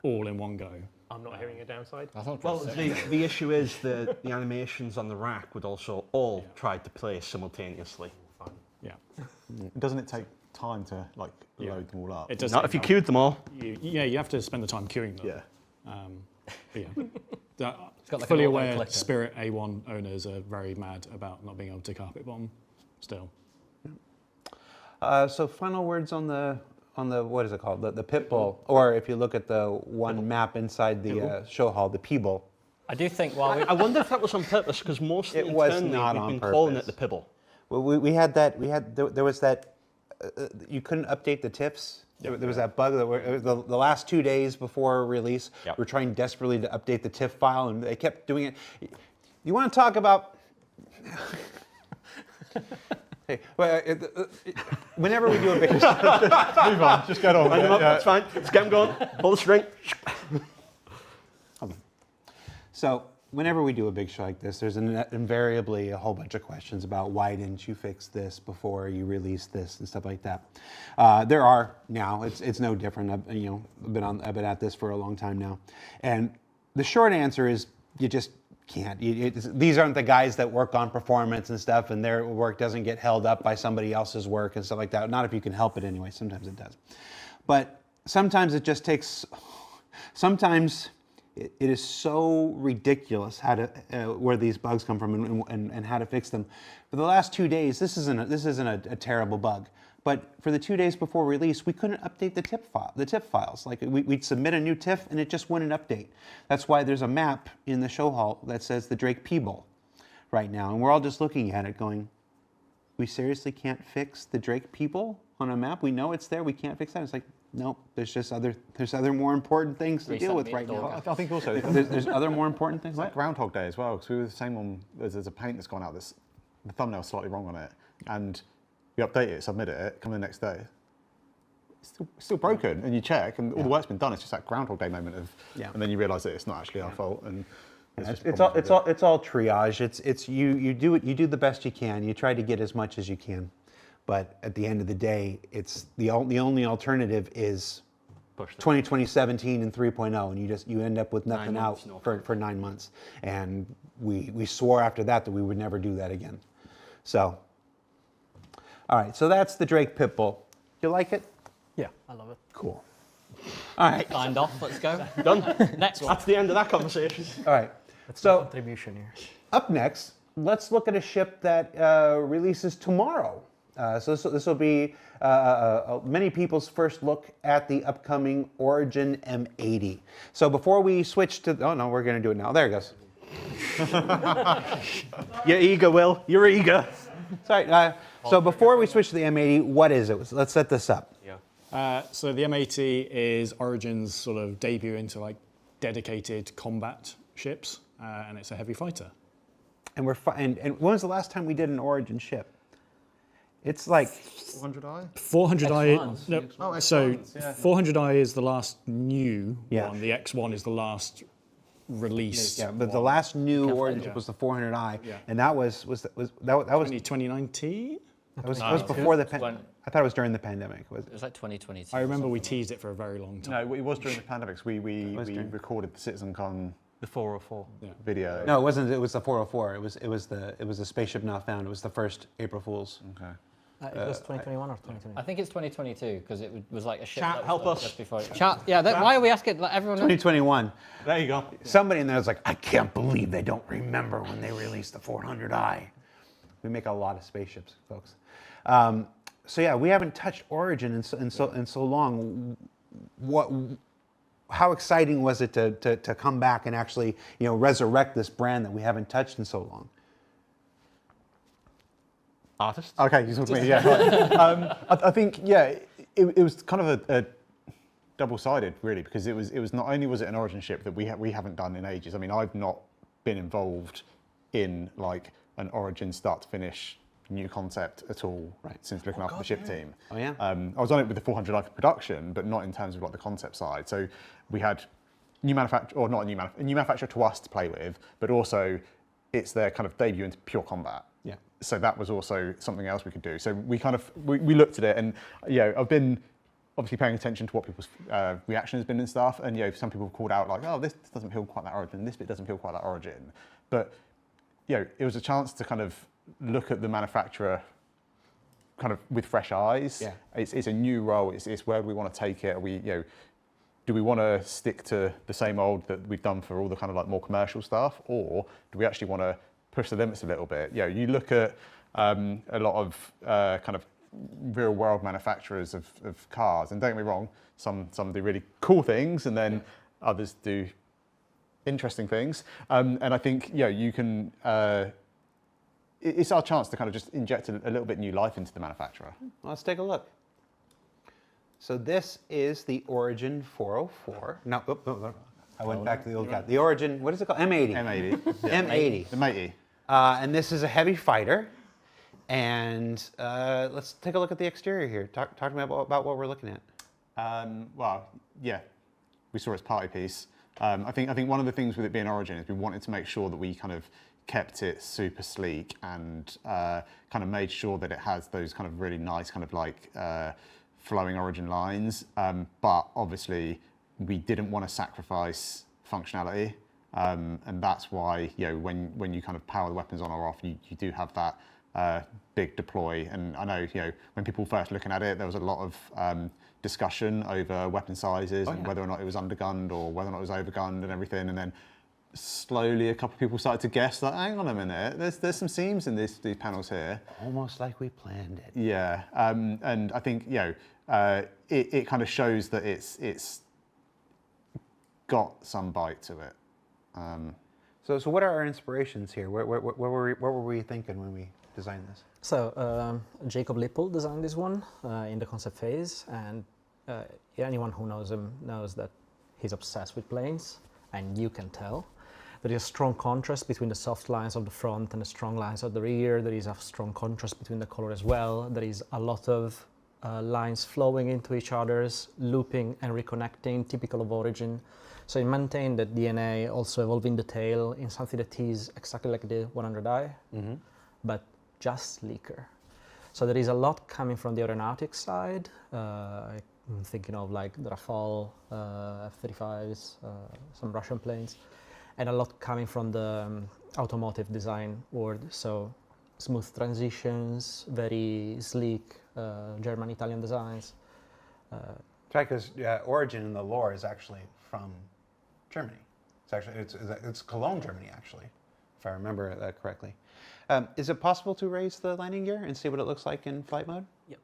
all in one go. I'm not hearing a downside. Well, the issue is the animations on the rack would also all try to play simultaneously. Yeah. Doesn't it take time to like load them all up? It does Not take if you time. queued them all. You have to spend the time queuing them. Yeah. But yeah. The- got like fully an auto aware clicker. Spirit A1 owners are very mad about not being able to carpet bomb still. So final words on the what is it called? The pit bull, or if you look at the one map inside the show hall, the P-bull. I do think while we I wonder if that was on purpose, because mostly It was internally not we've on been calling it purpose. the Pibble. Well, we had that. There was that. You couldn't update the TIFFs. There was that bug that the last 2 days before release. Yep. We're trying desperately to update the TIFF file, and they kept doing it. You want to talk about? Hey, well, whenever we do a big, Move on. Just get on. Line them up, that's fine. Let's get them going. Pull the string. so whenever we do a big show like this, there's invariably a whole bunch of questions about why didn't you fix this before you released this and stuff like that. There are now. It's no different. I've been at this for a long time now, and the short answer is you just can't. These aren't the guys that work on performance and stuff, and their work doesn't get held up by somebody else's work and stuff like that. Not if you can help it anyway. Sometimes it does, but sometimes it just takes. Sometimes it is so ridiculous how to where these bugs come from and how to fix them. For the last 2 days, this isn't a terrible bug. But for the 2 days before release, we couldn't update the TIFF files. Like we'd submit a new TIFF and it just wouldn't update. That's why there's a map in the show hall that says the Drake P-Bowl right now. And we're all just looking at it going, we seriously can't fix the Drake P-Bowl on a map? We know it's there, we can't fix that. It's like, nope, there's other more important things to deal with right now. I think also There's other more important things. it's like Groundhog Day as well, because we were the same on. There's a paint that's gone out. The thumbnail's slightly wrong on it, and you update it, submit it, come in the next day. It's still broken, and you check, and all the work's been done. It's just that Groundhog Day moment of, and then you realise that it's not actually our fault, and It's all triage. It's you do the best you can. You try to get as much as you can, but at the end of the day, it's the only alternative is 2017 and 3.0, and you end up with nothing out for 9 months. And we swore after that we would never do that again. So, all right. So that's the Drake Pitbull. You like it? Yeah, I love it. Cool. All right. signed off. Let's go. Done. Next one. That's the end of that conversation. All right. That's So- my contribution here. Up next, let's look at a ship that releases tomorrow. So this will be many people's first look at the upcoming Origin M80. So before we switch to, oh no, we're going to do it now. There it goes. You're eager, Will. You're eager. Sorry. So before we switch to the M80, what is it? Let's set this up. So the M80 is Origin's sort of debut into like dedicated combat ships, and it's a heavy fighter. And and when was the last time we did an Origin ship? It's like 400i? 400i. No, Oh, so X1s, yeah. 400i is the last new Yeah. one. The X1 is the last released. yeah, but the last new Origin ship was the 400i, Yeah. and that was 2019. that was before the I thought it was during the pandemic. It was like 2022. I remember we teased it for a very long time. No, it was during the pandemic. We recorded the CitizenCon The 404. video. No, it wasn't. It was the 404. It was the spaceship not found. It was the first April Fool's. Okay. It was 2021 or 2022? I think it's 2022 because it was like a ship. Chat, that was help like us. Just before Chat, yeah. Why are we asking? Like, everyone. 2021. There you go. Somebody in there was like, I can't believe they don't remember when they released the 400i. We make a lot of spaceships, folks. So yeah, we haven't touched Origin in so long. How exciting was it to come back and actually resurrect this brand that we haven't touched in so long? Artist. Okay, you talk to me. Yeah. Right. I think it was kind of a double-sided really, because it was not only was it an Origin ship that we haven't done in ages. I mean, I've not been involved in like an Origin start to finish new concept at all since looking after the ship team. Oh yeah. I was on it with the 400 like production, but not in terms of like the concept side. So we had new manufacturer, or not a new manufacturer to us to play with, but also it's their kind of debut into pure combat. Yeah. So that was also something else we could do. So we kind of we looked at it, and I've been obviously paying attention to what people's reaction has been and stuff. And some people have called out like, oh, this doesn't feel quite that Origin, this bit doesn't feel quite that Origin. But it was a chance to kind of look at the manufacturer kind of with fresh eyes. Yeah. It's a new role. It's where we want to take it. Are we do we want to stick to the same old that we've done for all the kind of like more commercial stuff, or do we actually want to push the limits a little bit? You look at a lot of kind of real world manufacturers of cars, and don't get me wrong, some do really cool things, and then others do interesting things. And I think you can. It's our chance to kind of just inject a little bit new life into the manufacturer. Let's take a look. So this is the Origin 404. No, I went back to the old guy. The Origin, what is it called? M80. M80. M80. The matey. And this is a heavy fighter. And let's take a look at the exterior here. Talk to me about what we're looking at. Well, yeah, we saw its party piece. I think one of the things with it being Origin is we wanted to make sure that we kind of kept it super sleek and kind of made sure that it has those kind of really nice kind of like flowing Origin lines. But obviously we didn't want to sacrifice functionality. And that's why, when you kind of power the weapons on or off, you do have that big deploy. And I know, when people first looking at it, there was a lot of discussion over weapon sizes and whether or not it was undergunned or whether or not it was overgunned and everything. And then slowly a couple of people started to guess that, hang on a minute, there's some seams in these panels here. Almost like we planned it. Yeah, and I think it kind of shows that it's got some bite to it. So what are our inspirations here? What were we thinking when we designed this? So Jacob Lipple designed this one in the concept phase, and anyone who knows him knows that he's obsessed with planes, and you can tell. There is a strong contrast between the soft lines of the front and the strong lines of the rear. There is a strong contrast between the color as well. There is a lot of lines flowing into each other's, looping and reconnecting, typical of Origin. So it maintained that DNA, also evolving the tail in something that is exactly like the 100i, but just sleeker. So there is a lot coming from the aeronautics side. I'm thinking of like the Rafale, F-35s, some Russian planes, and a lot coming from the automotive design world. So smooth transitions, very sleek German-Italian designs. That's right, because Origin in the lore is actually from Germany. It's Cologne, Germany, actually. if I remember that correctly. Is it possible to raise the landing gear and see what it looks like in flight mode? Yep.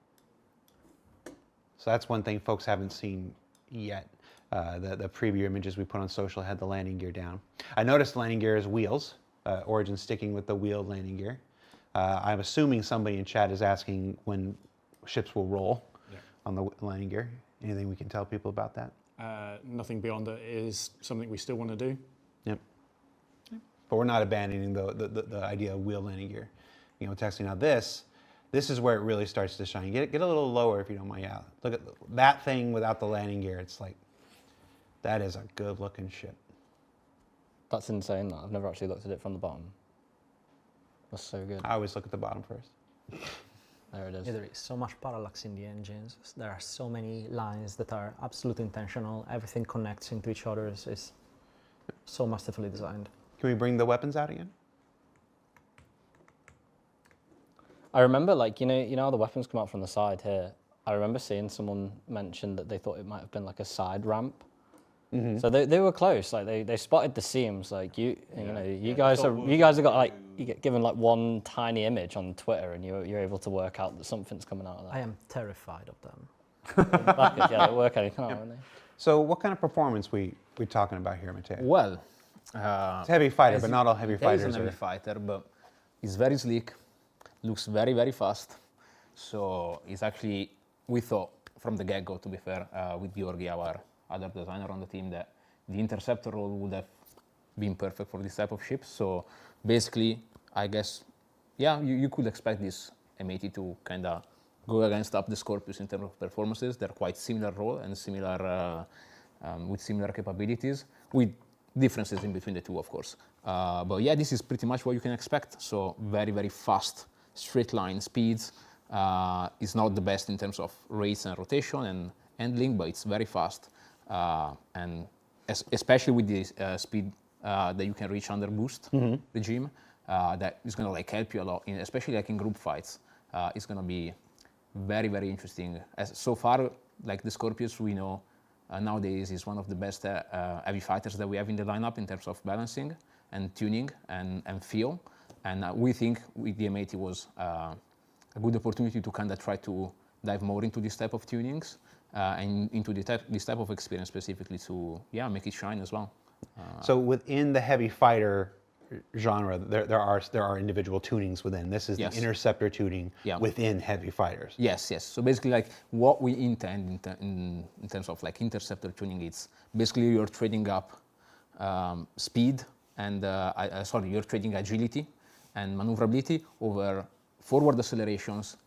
So that's one thing folks haven't seen yet. The preview images we put on social had the landing gear down. I noticed the landing gear is wheels. Origin sticking with the wheeled landing gear. I'm assuming somebody in chat is asking when ships will roll on the landing gear. Anything we can tell people about that? Nothing beyond it is something we still want to do. Yep. But we're not abandoning the idea of wheel landing gear. You know, texting. Now this is where it really starts to shine. Get a little lower if you don't mind. Yeah, look at that thing without the landing gear. It's like, that is a good looking ship. That's insane. I've never actually looked at it from the bottom. That's so good. I always look at the bottom first. There it is. Yeah, there is so much parallax in the engines. There are so many lines that are absolutely intentional. Everything connects into each other. It's so masterfully designed. Can we bring the weapons out again? I remember, like, you know how the weapons come out from the side here? I remember seeing someone mention that they thought it might have been like a side ramp. Mm-hmm. So they were close. Like they spotted the seams. Like you guys have got like, you get given like one tiny image on Twitter and you're able to work out that something's coming out of that. I am terrified of them. Yeah, they work anything out, aren't they? So what kind of performance we talking about here, Mateo? Well, It's a heavy fighter, but not all heavy fighters It is a heavy are. fighter, but it's very sleek, looks very, very fast. So it's actually, we thought from the get-go, to be fair, with Georgi, our other designer on the team, that the interceptor role would have been perfect for this type of ship. So basically, I guess, yeah, you could expect this M80 to kind of go against up the Scorpius in terms of performances. They're quite similar role and similar with similar capabilities, with differences in between the two, of course. But yeah, this is pretty much what you can expect. So very, very fast straight line speeds. It's not the best in terms of rates and rotation and handling, but it's very fast. And especially with the speed that you can reach under boost regime, that is going to like help you a lot, especially like in group fights. It's going to be very, very interesting. As so far, like the Scorpius, we know nowadays is one of the best heavy fighters that we have in the lineup in terms of balancing and tuning and feel. And we think with the M80 was a good opportunity to kind of try to dive more into this type of tunings and into this type of experience specifically to make it shine as well. So within the heavy fighter genre, there are individual tunings within. This is the interceptor tuning within heavy fighters. Yes. So basically, like what we intend in terms of like interceptor tuning, it's basically you're trading up speed and you're trading agility and maneuverability over forward accelerations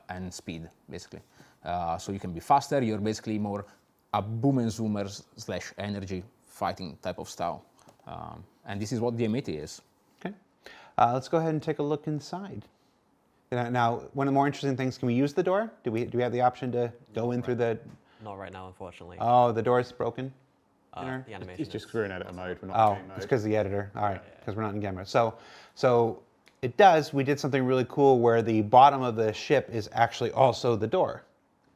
and speed, basically. So you can be faster. You're basically more a boom and zoomers / energy fighting type of style. And this is what the M80 is. Okay. Let's go ahead and take a look inside. Now, one of the more interesting things, can we use the door? Do we have the option to go in through the... Not right now, unfortunately. Oh, the door is broken? The animation It's just is- we're in editor mode. We're not Oh, in game mode. it's because the editor. All right, because we're not in game mode. So it does. We did something really cool where the bottom of the ship is actually also the door.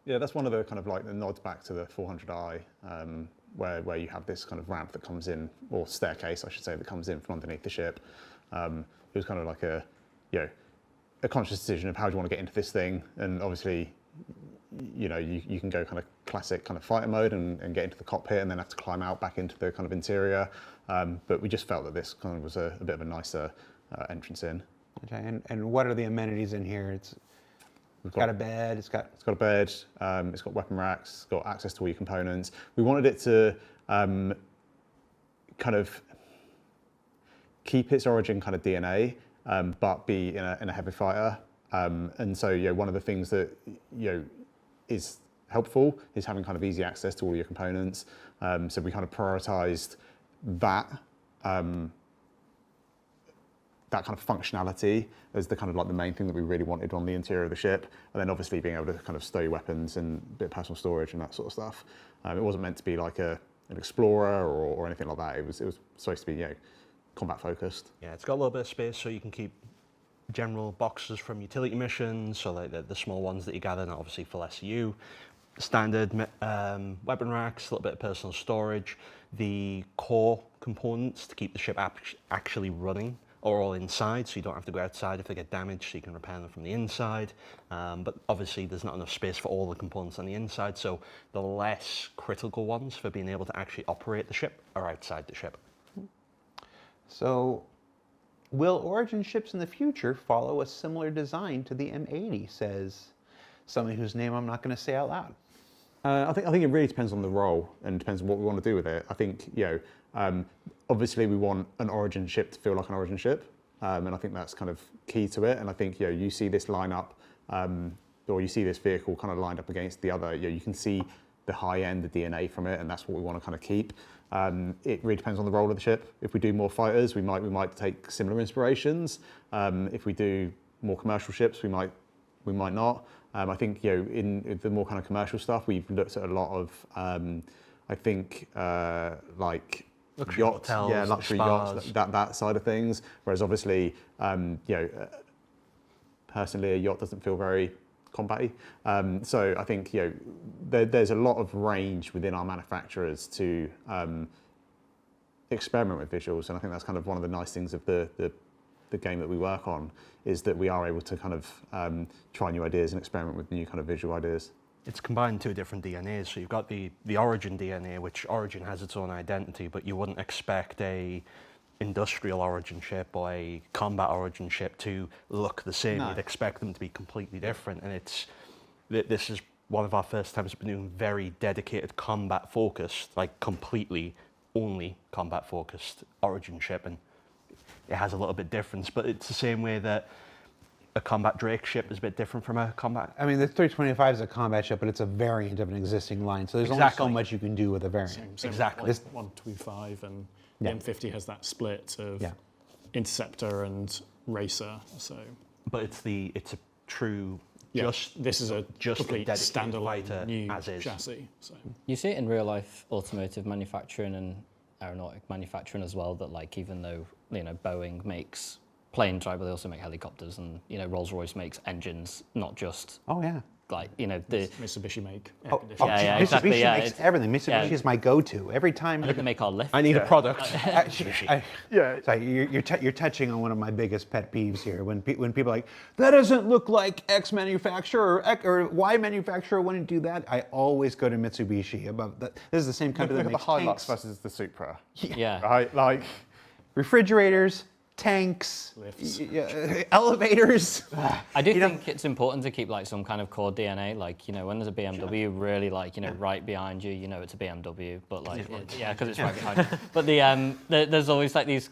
Yeah, that's one of the kind of like the nods back to the 400i, where you have this kind of ramp that comes in, or staircase, I should say, that comes in from underneath the ship. It was kind of like a conscious decision of how do you want to get into this thing, and obviously, you can go kind of classic kind of fighter mode and get into the cockpit, and then have to climb out back into the kind of interior. But we just felt that this kind of was a bit of a nicer entrance in. Okay, and what are the amenities in here? It's got a bed. It's got a bed. It's got weapon racks. It's got access to all your components. We wanted it to kind of keep its origin kind of DNA, but be in a heavy fighter. And so, one of the things that is helpful is having kind of easy access to all your components. So we kind of prioritized that. That kind of functionality as the kind of like the main thing that we really wanted on the interior of the ship, and then obviously being able to kind of stow your weapons and a bit of personal storage and that sort of stuff. It wasn't meant to be like an explorer or anything like that. It was supposed to be combat focused. Yeah, it's got a little bit of space so you can keep general boxes from utility missions, so like the small ones that you gather, and obviously for SU, standard weapon racks, a little bit of personal storage, the core components to keep the ship actually running are all inside, so you don't have to go outside if they get damaged, so you can repair them from the inside. But obviously there's not enough space for all the components on the inside, so the less critical ones for being able to actually operate the ship are outside the ship. So, will Origin ships in the future follow a similar design to the M80, says somebody whose name I'm not going to say out loud. I think it really depends on the role and depends on what we want to do with it. I think, obviously we want an Origin ship to feel like an Origin ship, and I think that's kind of key to it. And I think, you see this lineup, or you see this vehicle kind of lined up against the other, you can see the high end, the DNA from it, and that's what we want to kind of keep. It really depends on the role of the ship. If we do more fighters, we might take similar inspirations. If we do more commercial ships, we might not. I think in the more kind of commercial stuff, we've looked at a lot of like Luxury yachts, hotels, luxury spas. yachts, that side of things. Whereas obviously, personally, a yacht doesn't feel very combat-y. So I think there's a lot of range within our manufacturers to experiment with visuals, and I think that's kind of one of the nice things of the game that we work on, is that we are able to kind of try new ideas and experiment with new kind of visual ideas. It's combined two different DNAs. So you've got the Origin DNA, which Origin has its own identity, but you wouldn't expect a industrial Origin ship or a combat Origin ship to look the same. No. You'd expect them to be completely different. And this is one of our first times we've been doing very dedicated combat focused, like completely only combat focused Origin ship. And it has a little bit difference, but it's the same way that a combat Drake ship is a bit different from a combat. I mean, the 325 is a combat ship, but it's a variant of an existing line, so there's Exactly. only so much you can do with a variant. Same Exactly. Like 125, and the Yeah. M50 has that split of Yeah. interceptor and racer. So But it's a true yeah, just this is a just a complete dedicated standalone fighter new as is. chassis. So You see it in real life automotive manufacturing and aeronautic manufacturing as well, that like even though Boeing makes planes, right, but they also make helicopters, and Rolls-Royce makes engines, not just Oh yeah. like the Mitsubishi make air Oh, conditioning. Yeah, Mitsubishi exactly, yeah, makes it's- everything. Mitsubishi yeah. is my go-to every time. I think they make our lift. I need a product. Sorry, you're touching on one of my biggest pet peeves here. When people are like, that doesn't look like X manufacturer or Y manufacturer wouldn't do that. I always go to Mitsubishi. About that. This is the same company Look that at the makes Hilux tanks, versus the Supra. Yeah. Right? Like, refrigerators, tanks, Lifts. elevators. I do think it's important to keep like some kind of core DNA. Like when there's a BMW really right behind you, it's a BMW. But like because it's right behind you. But there's always like these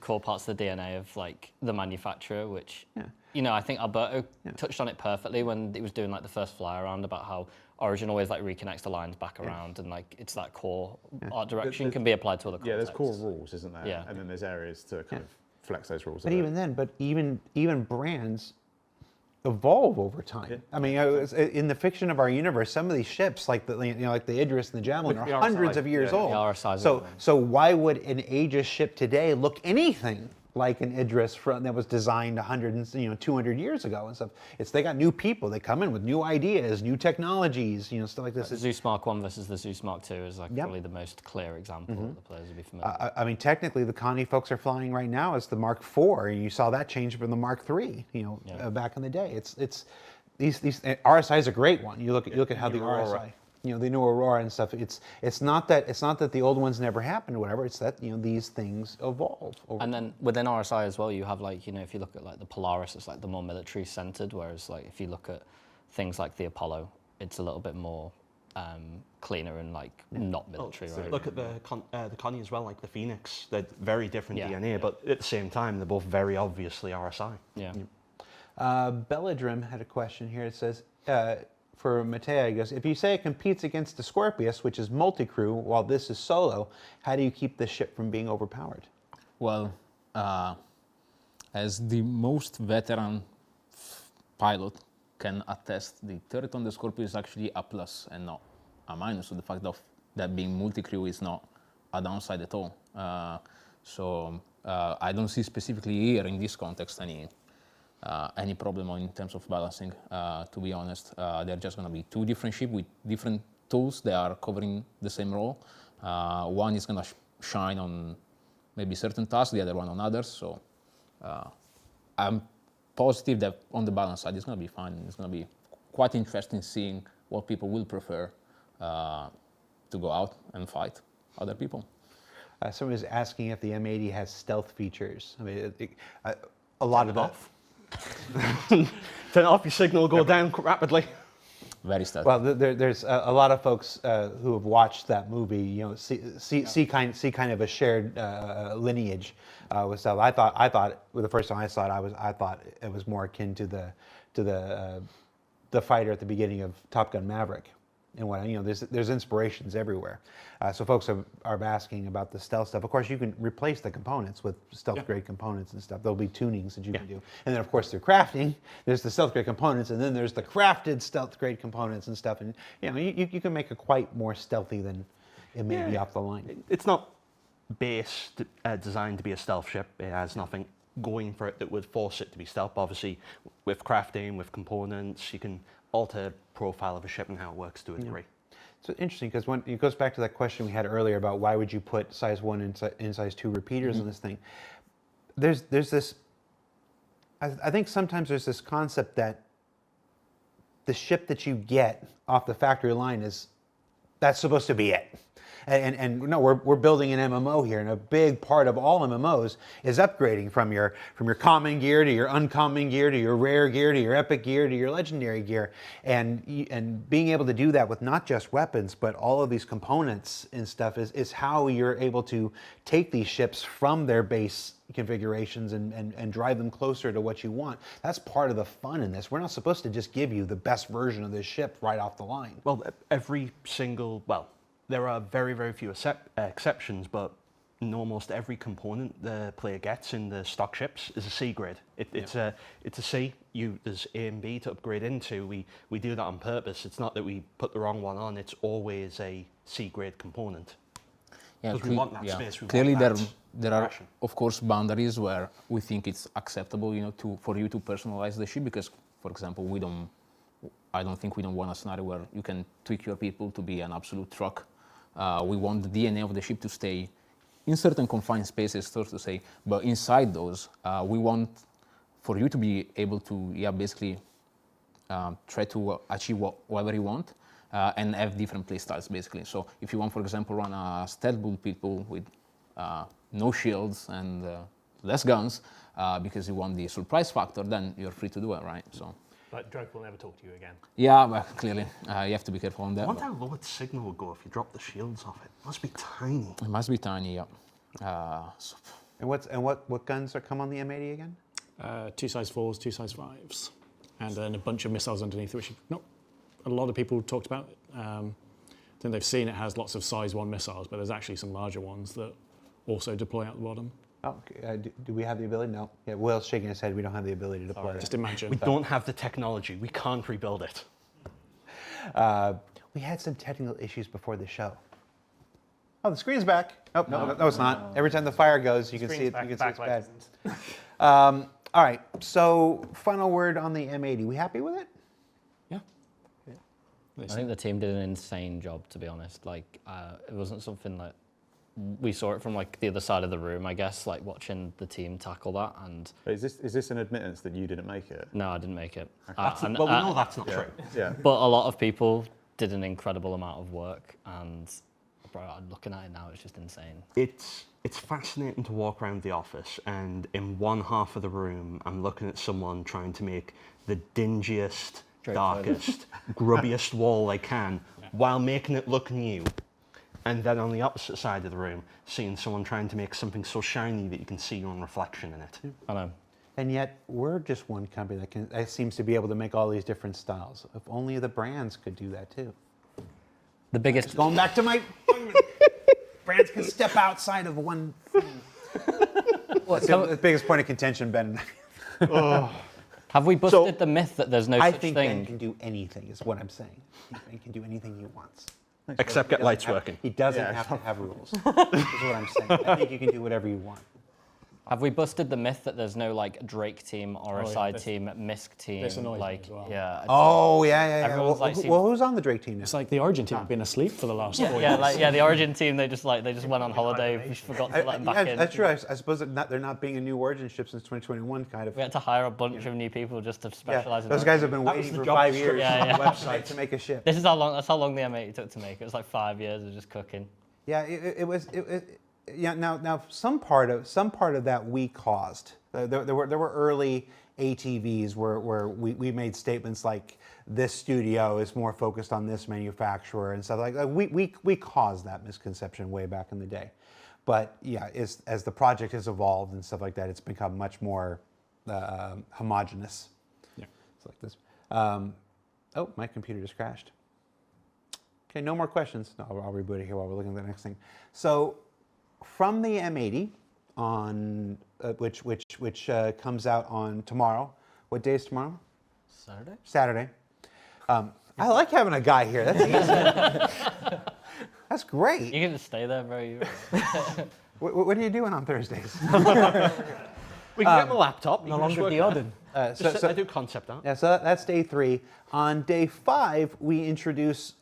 core parts of the DNA of like the manufacturer, which I think Alberto touched on it perfectly when he was doing like the first fly around about how Origin always like reconnects the lines back around, and like it's that core art direction can be applied to other contexts. yeah, there's core rules, isn't there? Yeah. And then there's areas to kind of flex those rules. But a bit. even then, even brands evolve over time. Yeah. I mean, in the fiction of our universe, some of these ships, like the Idris and the Javelin, Look are at the hundreds RSI. of years Yeah. old. The RSIs So are- so why would an Aegis ship today look anything like an Idris that was designed 200 years ago and stuff? They got new people. They come in with new ideas, new technologies, stuff like this. The Zeus Mark 1 versus the Zeus Mark 2 is like Yep. probably the most clear example that the players will be familiar with. I mean, technically, the Connie folks are flying right now as the Mark IV, and you saw that change from the Mark III, back in the day. It's these RSI is a great one. You look at how the RSI, the new Aurora and stuff. It's not that the old ones never happened or whatever. It's that these things evolve. And then within RSI as well, you have like if you look at like the Polaris, it's like the more military centered, whereas like if you look at things like the Apollo, it's a little bit more cleaner and like not military, right? Look at the Connie as well, like the Phoenix. They're very different Yeah, DNA, but at the same time, they're both very obviously RSI. Yeah. Belladrim had a question here. It says, for Matea, he goes, if you say it competes against the Scorpius, which is multi-crew, while this is solo, how do you keep the ship from being overpowered? Well, as the most veteran pilot can attest, the turret on the Scorpio is actually a plus and not a minus. So the fact of that being multi-crew is not a downside at all. So I don't see specifically here in this context any problem in terms of balancing. To be honest, they're just going to be two different ships with different tools. They are covering the same role. One is going to shine on maybe certain tasks, the other one on others. So I'm positive that on the balance side, it's going to be fine. It's going to be quite interesting seeing what people will prefer to go out and fight other people. Someone was asking if the M80 has stealth features. I mean, a lot of that. Turn it off, your signal will go down rapidly. Very stealthy. Well, there's a lot of folks who have watched that movie, you know, see kind of a shared lineage with stuff. I thought well, the first time I saw it, I thought it was more akin to the fighter at the beginning of Top Gun Maverick. And what, you know, there's inspirations everywhere. So folks are asking about the stealth stuff. Of course, you can replace the components with stealth grade components and stuff. There'll be tunings that you can do. And then, of course, through crafting, there's the stealth grade components, and then there's the crafted stealth grade components and stuff. And you know, you can make it quite more stealthy than it may be off the line. It's not designed to be a stealth ship. It has nothing going for it that would force it to be stealth. Obviously, with crafting, with components, you can alter profile of a ship and how it works to a degree. So interesting, because when it goes back to that question we had earlier about why would you put size 1 and size 2 repeaters in this thing. There's this, I think sometimes there's this concept that the ship that you get off the factory line that's supposed to be it. And no, we're building an MMO here, and a big part of all MMOs is upgrading from your common gear to your uncommon gear to your rare gear to your epic gear to your legendary gear, and being able to do that with not just weapons but all of these components and stuff is how you're able to take these ships from their base configurations and drive them closer to what you want. That's part of the fun in this. We're not supposed to just give you the best version of this ship right off the line. Well, there are very, very few exceptions, but in almost every component the player gets in the stock ships is a C grade. It's a C. There's A and B to upgrade into. We do that on purpose. It's not that we put the wrong one on. It's always a C grade component. Yeah, Because we want that space. We clearly, want that there are progression. of course boundaries where we think it's acceptable, you know, for you to personalize the ship. Because, for example, I don't think we don't want a scenario where you can tweak your people to be an absolute truck. We want the DNA of the ship to stay in certain confined spaces, so to say, but inside those, we want for you to be able to, basically try to achieve whatever you want and have different play styles, basically. So if you want, for example, run a stealth build people with no shields and less guns because you want the surprise factor, then you're free to do it, right? So. But Drake will never talk to you again. Yeah, well, clearly, you have to be careful on that. I wonder how low its signal will go if you drop the shields off it. It must be tiny. It must be tiny, yeah. And what guns come on the M80 again? 2 size 4s, 2 size 5s, and then a bunch of missiles underneath, which not a lot of people talked about. I think they've seen it has lots of size 1 missiles, but there's actually some larger ones that also deploy out the bottom. Oh, do we have the ability? No. Yeah, Will's shaking his head. We don't have the ability to deploy it. Just imagine. We don't have the technology. We can't rebuild it. We had some technical issues before the show. Oh, the screen's back. Oh, no, it's not. Every time the fire goes, you can see it. You can see it's bad. All right. So, final word on the M80. We happy with it? Yeah. I think the team did an insane job, to be honest. Like, it wasn't something that we saw it from like the other side of the room, I guess, like watching the team tackle that. And Is this an admittance that you didn't make it? no, I didn't make it. Well, we know that's not true. Yeah. But a lot of people did an incredible amount of work, and bro, looking at it now, it's just insane. It's fascinating to walk around the office, and in one half of the room, I'm looking at someone trying to make the dingiest, darkest, grubbiest wall they can, while making it look new. And then on the opposite side of the room, seeing someone trying to make something so shiny that you can see your own reflection in it. I know. And yet, we're just one company that seems to be able to make all these different styles. If only the brands could do that too. The biggest. Going back to my brands can step outside of one thing. That's the biggest point of contention, Ben. Have we busted the myth that there's no I such think thing? Ben can do anything, is what I'm saying. Ben can do anything he wants. Except get lights working. He doesn't have to have rules. Is what I'm saying. I think you can do whatever you want. Have we busted the myth that there's no like Drake team or a side team, MISC team? this annoys me like, as well. yeah. Oh, yeah. Everyone's Well, like, who's on the Drake team now? It's like the Origin team have been asleep for the last 4 years. The Origin team, they just went on holiday. We forgot to let them back in. That's true. I suppose they're not being a new Origin ship since 2021, kind of. We had to hire a bunch of new people just to specialize in Those guys have been waiting for 5 years on the website to make a ship. This is how long. That's how long the M80 took to make. It was like 5 years of just cooking. Yeah, it was. Now some part of that we caused. There were early ATVs where we made statements like this studio is more focused on this manufacturer and stuff like that. We caused that misconception way back in the day. But yeah, as the project has evolved and stuff like that, it's become much more homogenous. Yeah. It's like this. Oh, my computer just crashed. Okay, no more questions. No, I'll reboot it here while we're looking at the next thing. So, from the M80 on which comes out on tomorrow. What day is tomorrow? Saturday. Saturday. I like having a guy here. That's easy. That's great. You can just stay there, bro. What are you doing on Thursdays? We can get my laptop. No longer the Odin. I do concept art. Yeah, so that's day 3. On day 5, we introduce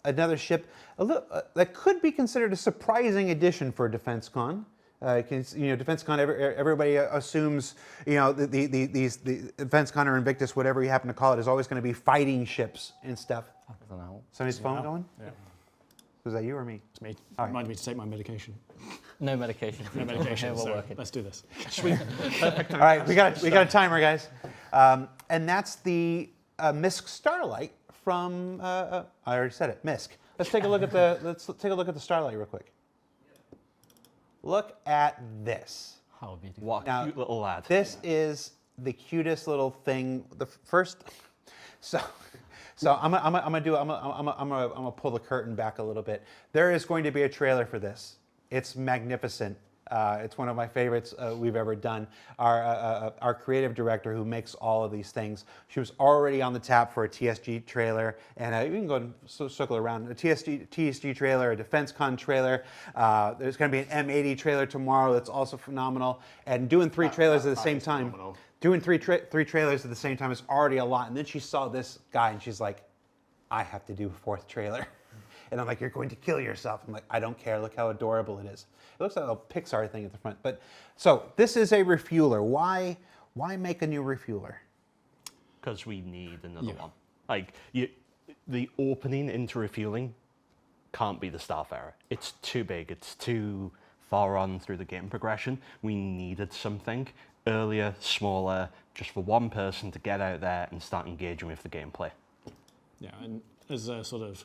another ship that could be considered a surprising addition for DefenseCon. DefenseCon, everybody assumes, the DefenseCon or Invictus, whatever you happen to call it, is always going to be fighting ships and stuff. Somebody's phone going? Yeah. Was that you or me? It's me. All right. Remind me to take my medication. No medication. No medication. We're So working. let's do this. All right, we got a timer, guys, and that's the MISC Starlite from. I already said it, MISC. Let's take a look at the Starlite real quick. Look at this. How beautiful. What a cute little lad. This is the cutest little thing. The first, so I'm gonna pull the curtain back a little bit. There is going to be a trailer for this. It's magnificent. It's one of my favorites we've ever done. Our creative director, who makes all of these things, she was already on the tap for a TSG trailer, and you can go and circle around. A TSG trailer, a DefenseCon trailer. There's going to be an M80 trailer tomorrow that's also phenomenal. And doing 3 trailers at the same time. Phenomenal. Doing three trailers at the same time is already a lot. And then she saw this guy, and she's like, I have to do a 4th trailer. And I'm like, you're going to kill yourself. I'm like, I don't care. Look how adorable it is. It looks like a Pixar thing at the front. But so this is a refueler. Why make a new refueler? Because we need another one. Like the opening into refueling can't be the Starfarer. It's too big. It's too far on through the game progression. We needed something earlier, smaller, just for one person to get out there and start engaging with the gameplay. Yeah, and as a sort of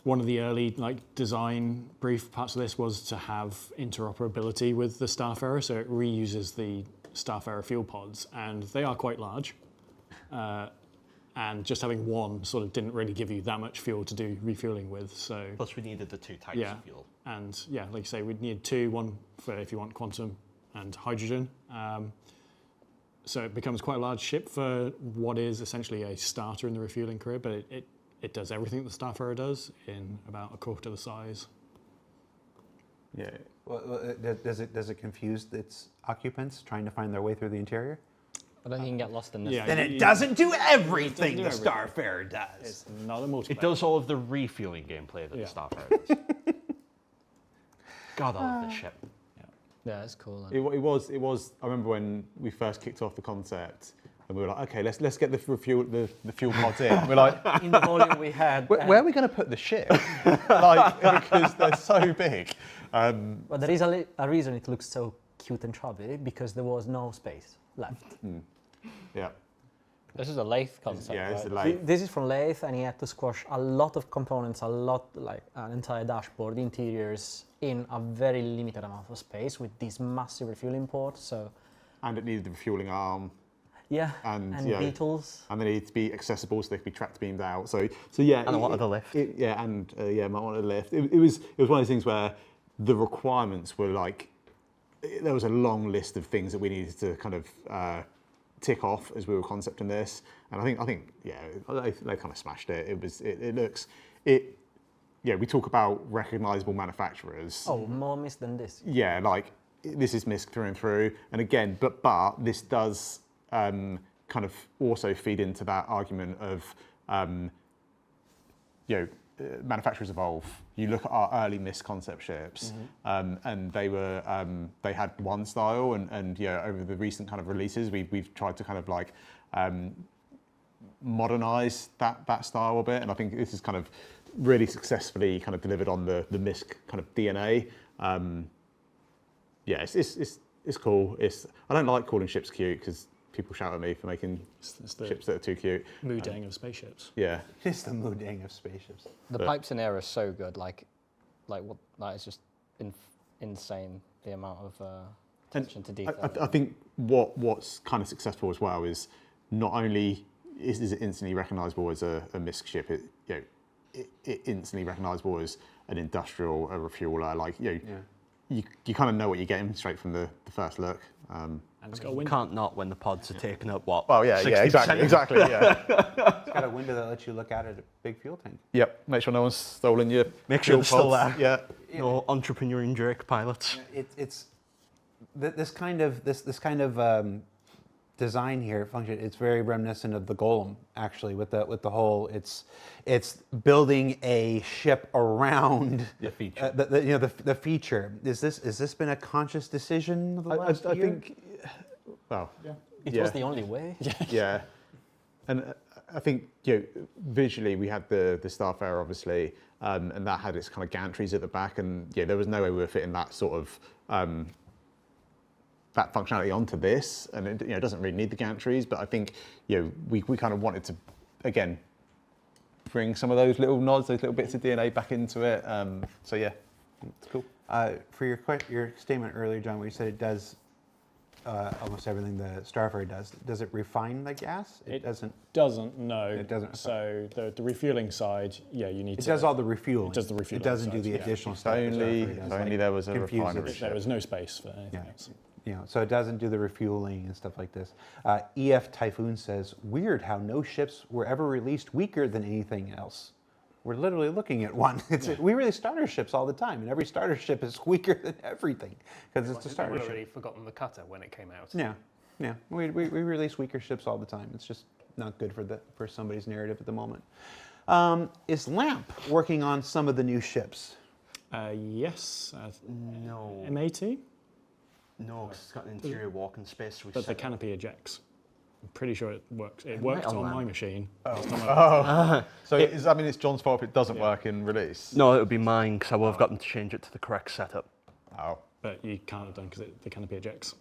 one of the early design brief parts of this was to have interoperability with the Starfarer, so it reuses the Starfarer fuel pods, and they are quite large. And just having one sort of didn't really give you that much fuel to do refueling with. So Plus, we needed the 2 types of fuel. And yeah, like you say, we'd need 2, one for if you want quantum and hydrogen. So it becomes quite a large ship for what is essentially a starter in the refueling career, but it does everything the Starfarer does in about a quarter the size. Yeah. Well, does it confuse its occupants trying to find their way through the interior? But then you can get lost in this. Yeah, Then it doesn't do everything the Starfarer does. It's not a multiplayer. It does all of the refueling gameplay that the Starfarer does. God, I love this ship. Yeah, it's cool. It was. I remember when we first kicked off the concept, and we were like, okay, let's get the fuel pods in. We're like, In the volume we had. where are we going to put the ship? Because they're so big. But there is a reason it looks so cute and chubby, because there was no space left. Yeah. This is a lathe concept. Yeah, it's a right? lathe. This is from lathe, and he had to squash a lot of components, like an entire dashboard, interiors, in a very limited amount of space with this massive refueling port. So, And it needed the refueling arm. yeah, And, beetles. And they needed to be accessible so they could be tracked beamed out. So yeah. And I wanted a lift. Might want a lift. It was one of those things where the requirements were there was a long list of things that we needed to kind of tick off as we were concepting this, and I think they kind of smashed it. We talk about recognizable manufacturers. Oh, more missed than this. Yeah, this is MISC through and through. And again, but this does kind of also feed into that argument of, manufacturers evolve. You look at our early MISC concept ships, and they had one style, and over the recent kind of releases, we've tried to kind of like modernize that style a bit, and I think this is kind of really successfully kind of delivered on the MISC kind of DNA. It's cool. I don't like calling ships cute because people shout at me for making It's the ships that are too cute. Moodang of spaceships. Yeah. It's the mooding of spaceships. The pipes in air are so good. Like what? That is just insane. The amount of attention to detail. I think what's kind of successful as well is not only is it instantly recognisable as a MISC ship, it instantly recognisable as an industrial, a refueler. Like you kind of know what you're getting straight from the first look. And it's got a You window. can't not when the pods are taking up what? Well, yeah, 60%? exactly, yeah. It's got a window that lets you look out at a big fuel tank. Yep. Make sure no one's stolen your. Make sure fuel they're still pods. there. Yeah. No entrepreneur and jerk pilots. It's this kind of design here function. It's very reminiscent of the Golem, actually, with the whole. It's building a ship around The feature. the feature. Is this been a conscious decision of the last I year? think. Well. Yeah. It was the only way. Yeah, and I think visually we had the Starfarer obviously, and that had its kind of gantries at the back, and there was no way we were fitting that sort of that functionality onto this, and it doesn't really need the gantries, but I think we kind of wanted to again bring some of those little nods, those little bits of DNA back into it. So yeah, it's cool. For your statement earlier, John, where you said it does almost everything the Starfarer does. Does it refine the gas? It doesn't. Doesn't, no. It doesn't. So the refueling side, you need It to. does all the refueling. It does the refueling It doesn't do side, the yeah. additional If stuff. the only, Starfarer does, if only like there was a confuses refinery it. ship. There was no space for anything Yeah. else. So it doesn't do the refueling and stuff like this. EF Typhoon says, weird how no ships were ever released weaker than anything else. We're literally looking at one. We release starter ships all the time, and every starter ship is weaker than everything because it's a starter We'd ship. already forgotten the cutter when it came out. Yeah. We release weaker ships all the time. It's just not good for somebody's narrative at the moment. Is LAMP working on some of the new ships? Yes. No. MAT, No, 'cause it's got an interior walking space. So we but the set canopy ejects. I'm pretty sure it works. It It worked might on my allow- machine. So it's John's fault if it doesn't work in release. No, it would be mine because I would have gotten to change it to the correct setup. Oh. But you can't have done because the canopy ejects.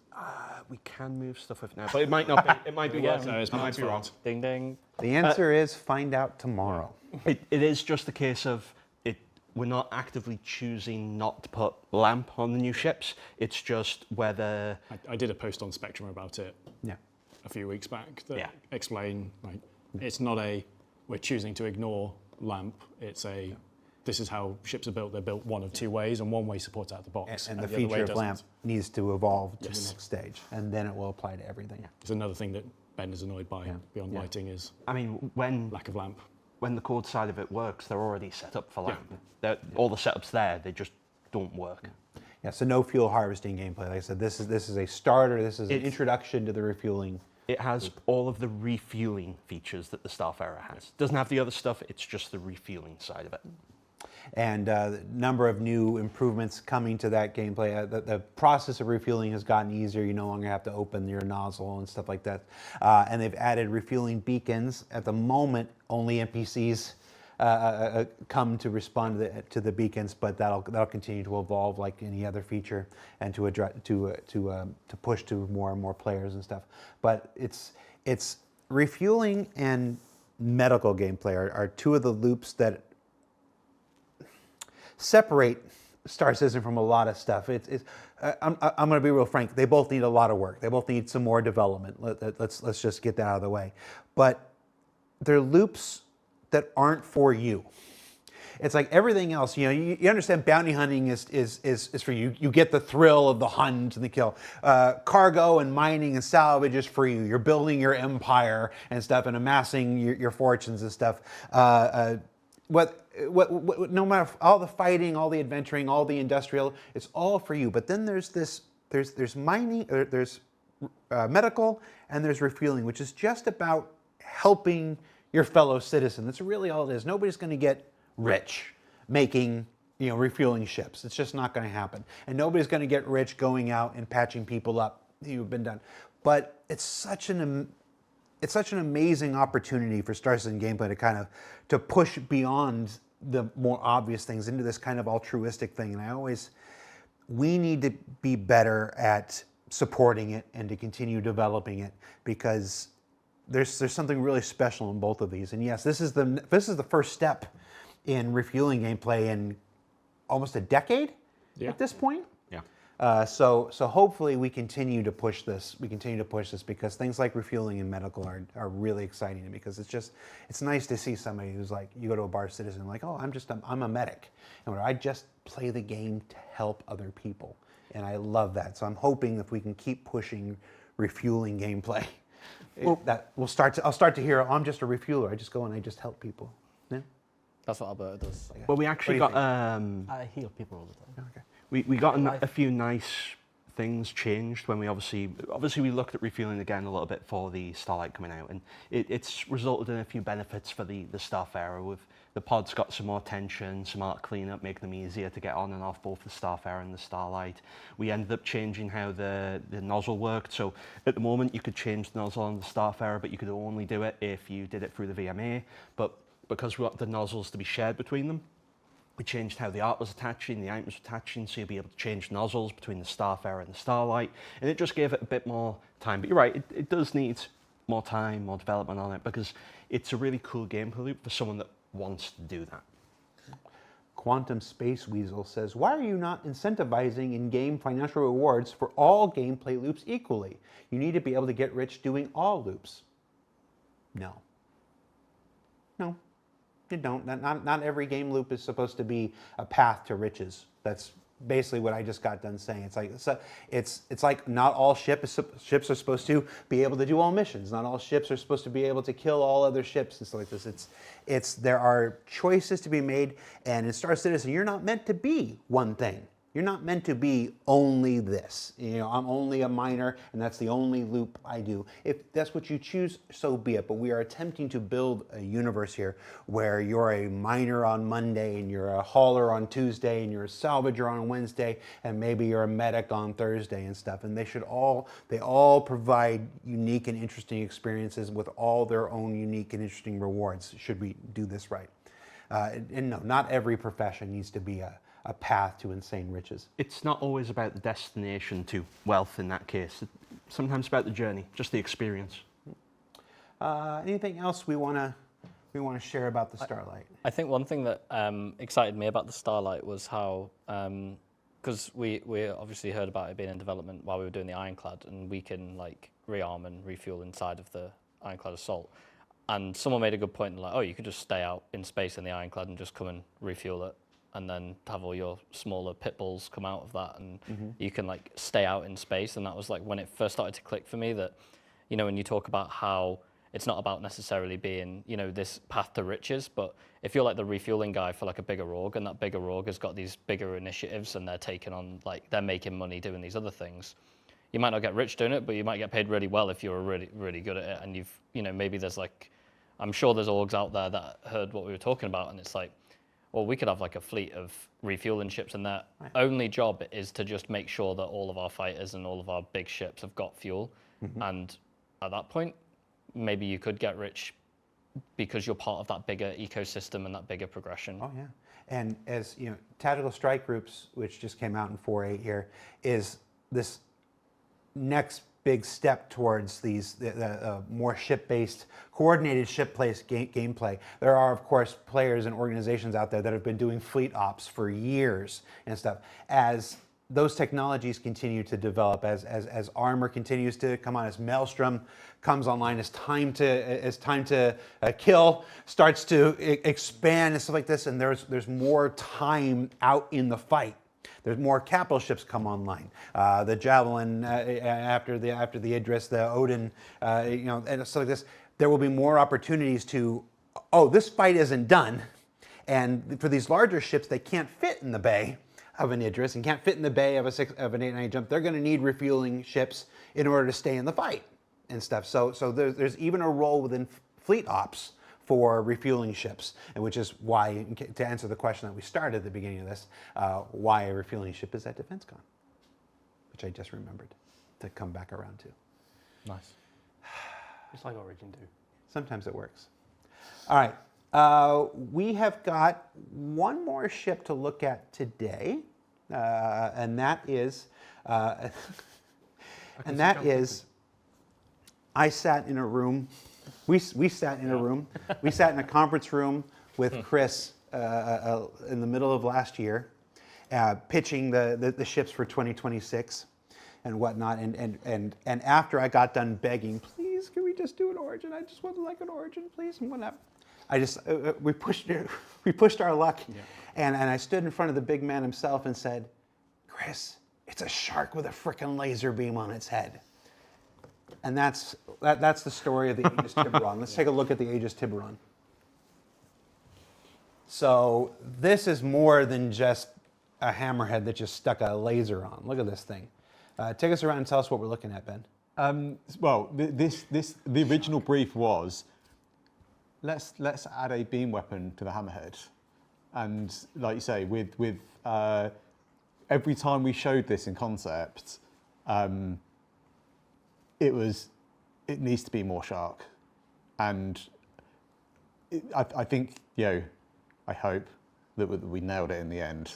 We can move stuff with it now, but it might not be. It might be wrong. So it's I might Mark's be wrong. fault. Ding ding. The answer is find out tomorrow. It is just a case of it. We're not actively choosing not to put LAMP on the new ships. It's just whether. I did a post on Spectrum about it Yeah. a few weeks back that Yeah. explain it's not we're choosing to ignore LAMP. It's this is how ships are built. They're built one of two ways, and one way supports out the box, And the other way feature of doesn't. LAMP needs to evolve to Yes. the next stage, and then it will apply to everything. It's another thing that Ben is annoyed by beyond Yeah. lighting is I mean, when lack of LAMP. the code side of it works, they're already set up for LAMP. All the setups there, they just don't work. Yeah, so no fuel harvesting gameplay. Like I said, this is a starter. This is an It's- introduction to the refueling. It has all of the refueling features that the Starfarer has. Doesn't have the other stuff. It's just the refueling side of it. And the number of new improvements coming to that gameplay. The process of refueling has gotten easier. You no longer have to open your nozzle and stuff like that. And they've added refueling beacons. At the moment, only NPCs come to respond to the beacons, but that'll continue to evolve like any other feature, and to address to push to more and more players and stuff. But it's refueling and medical gameplay are two of the loops that separate Star Citizen from a lot of stuff. I'm going to be real frank. They both need a lot of work. They both need some more development. Let's just get that out of the way. But they're loops that aren't for you. It's like everything else. You understand bounty hunting is for you. You get the thrill of the hunt and the kill. Cargo and mining and salvage is for you. You're building your empire and stuff and amassing your fortunes and stuff. No matter all the fighting, all the adventuring, all the industrial, it's all for you. But then there's this there's mining, there's medical, and there's refueling, which is just about helping your fellow citizen. That's really all it is. Nobody's going to get rich making, refueling ships. It's just not going to happen. And nobody's going to get rich going out and patching people up who've been done. But it's such an amazing opportunity for Star Citizen gameplay to kind of to push beyond the more obvious things into this kind of altruistic thing. And we need to be better at supporting it and to continue developing it, because there's something really special in both of these. And yes, this is the first step in refueling gameplay in almost a decade at this point. Yeah. So hopefully we continue to push this. Because things like refueling and medical are really exciting, because it's nice to see somebody who's like, you go to a bar citizen like, oh, I'm a medic, and I just play the game to help other people, and I love that. So I'm hoping if we can keep pushing refueling gameplay, I'll start to hear, oh, I'm just a refueler. I just go and I just help people. Yeah? That's what Alberta does. Well, we actually got I heal people all the time. Okay. we got a few nice things changed when we obviously we looked at refueling again a little bit for the Starlite coming out, and it's resulted in a few benefits for the Starfarer. With the pods got some more tension, some art cleanup, making them easier to get on and off both the Starfarer and the Starlite. We ended up changing how the nozzle worked. So at the moment you could change the nozzle on the Starfarer, but you could only do it if you did it through the VMA. But because we want the nozzles to be shared between them, we changed how the art was attaching, the items were attaching, so you'll be able to change nozzles between the Starfarer and the Starlite, and it just gave it a bit more time. But you're right, it does need more time, more development on it, because it's a really cool gameplay loop for someone that wants to do that. Quantum Space Weasel says, why are you not incentivizing in-game financial rewards for all gameplay loops equally? You need to be able to get rich doing all loops. No. You don't. Not every game loop is supposed to be a path to riches. That's basically what I just got done saying. It's like not all ships are supposed to be able to do all missions. Not all ships are supposed to be able to kill all other ships and stuff like this. There are choices to be made, and in Star Citizen, you're not meant to be one thing. You're not meant to be only this. I'm only a miner, and that's the only loop I do. If that's what you choose, so be it. But we are attempting to build a universe here where you're a miner on Monday, and you're a hauler on Tuesday, and you're a salvager on Wednesday, and maybe you're a medic on Thursday and stuff. And they all provide unique and interesting experiences with all their own unique and interesting rewards, should we do this right. And no, not every profession needs to be a path to insane riches. It's not always about the destination to wealth in that case. It's sometimes about the journey, just the experience. Anything else we want to share about the Starlite? I think one thing that excited me about the Starlite was how, because we obviously heard about it being in development while we were doing the Ironclad, and we can like rearm and refuel inside of the Ironclad Assault. And someone made a good point, like, oh, you could just stay out in space in the Ironclad and just come and refuel it, and then have all your smaller pit bulls come out of that, and you can like stay out in space. And that was like when it first started to click for me that, when you talk about how it's not about necessarily being, this path to riches, but if you're like the refueling guy for like a bigger org, and that bigger org has got these bigger initiatives and they're taking on, like, they're making money doing these other things, you might not get rich doing it, but you might get paid really well if you're really, really good at it. And you've, maybe there's like, I'm sure there's orgs out there that heard what we were talking about, and it's like, well, we could have like a fleet of refueling ships, and their only job is to just make sure that all of our fighters and all of our big ships have got fuel. And at that point, maybe you could get rich because you're part of that bigger ecosystem and that bigger progression. Oh yeah, and as tactical strike groups, which just came out in 4.8 here, is this next big step towards these more ship-based, coordinated ship-based gameplay. There are, of course, players and organizations out there that have been doing fleet ops for years and stuff. As those technologies continue to develop, as armor continues to come on, as Maelstrom comes online, as time to kill starts to expand and stuff like this, and there's more time out in the fight. There's more capital ships come online. The Javelin after the Idris, the Odin, and stuff like this. There will be more opportunities to, this fight isn't done, and for these larger ships, they can't fit in the bay. of an Idris and can't fit in the bay of an 8-9 jump, they're going to need refueling ships in order to stay in the fight and stuff. So there's even a role within fleet ops for refueling ships, and which is why, to answer the question that we started at the beginning of this, why a refueling ship is at DefenseCon, which I just remembered to come back around to. Nice. Just like Origin do. Sometimes it works. All right. We have got one more ship to look at today, and that is, I sat in a room. We sat in a room. We sat in a conference room with Chris in the middle of last year, pitching the ships for 2026 and whatnot. And after I got done begging, please, can we just do an Origin? I just would like an Origin, please, and whatnot. I just we pushed our luck, and I stood in front of the big man himself and said, Chris, it's a shark with a frickin' laser beam on its head. And that's the story of the Aegis Tiburon. Let's take a look at the Aegis Tiburon. So this is more than just a hammerhead that just stuck a laser on. Look at this thing. Take us around and tell us what we're looking at, Ben. Well, the original brief was, let's add a beam weapon to the hammerhead, and like you say, with every time we showed this in concept, it needs to be more shark, and I think, I hope that we nailed it in the end.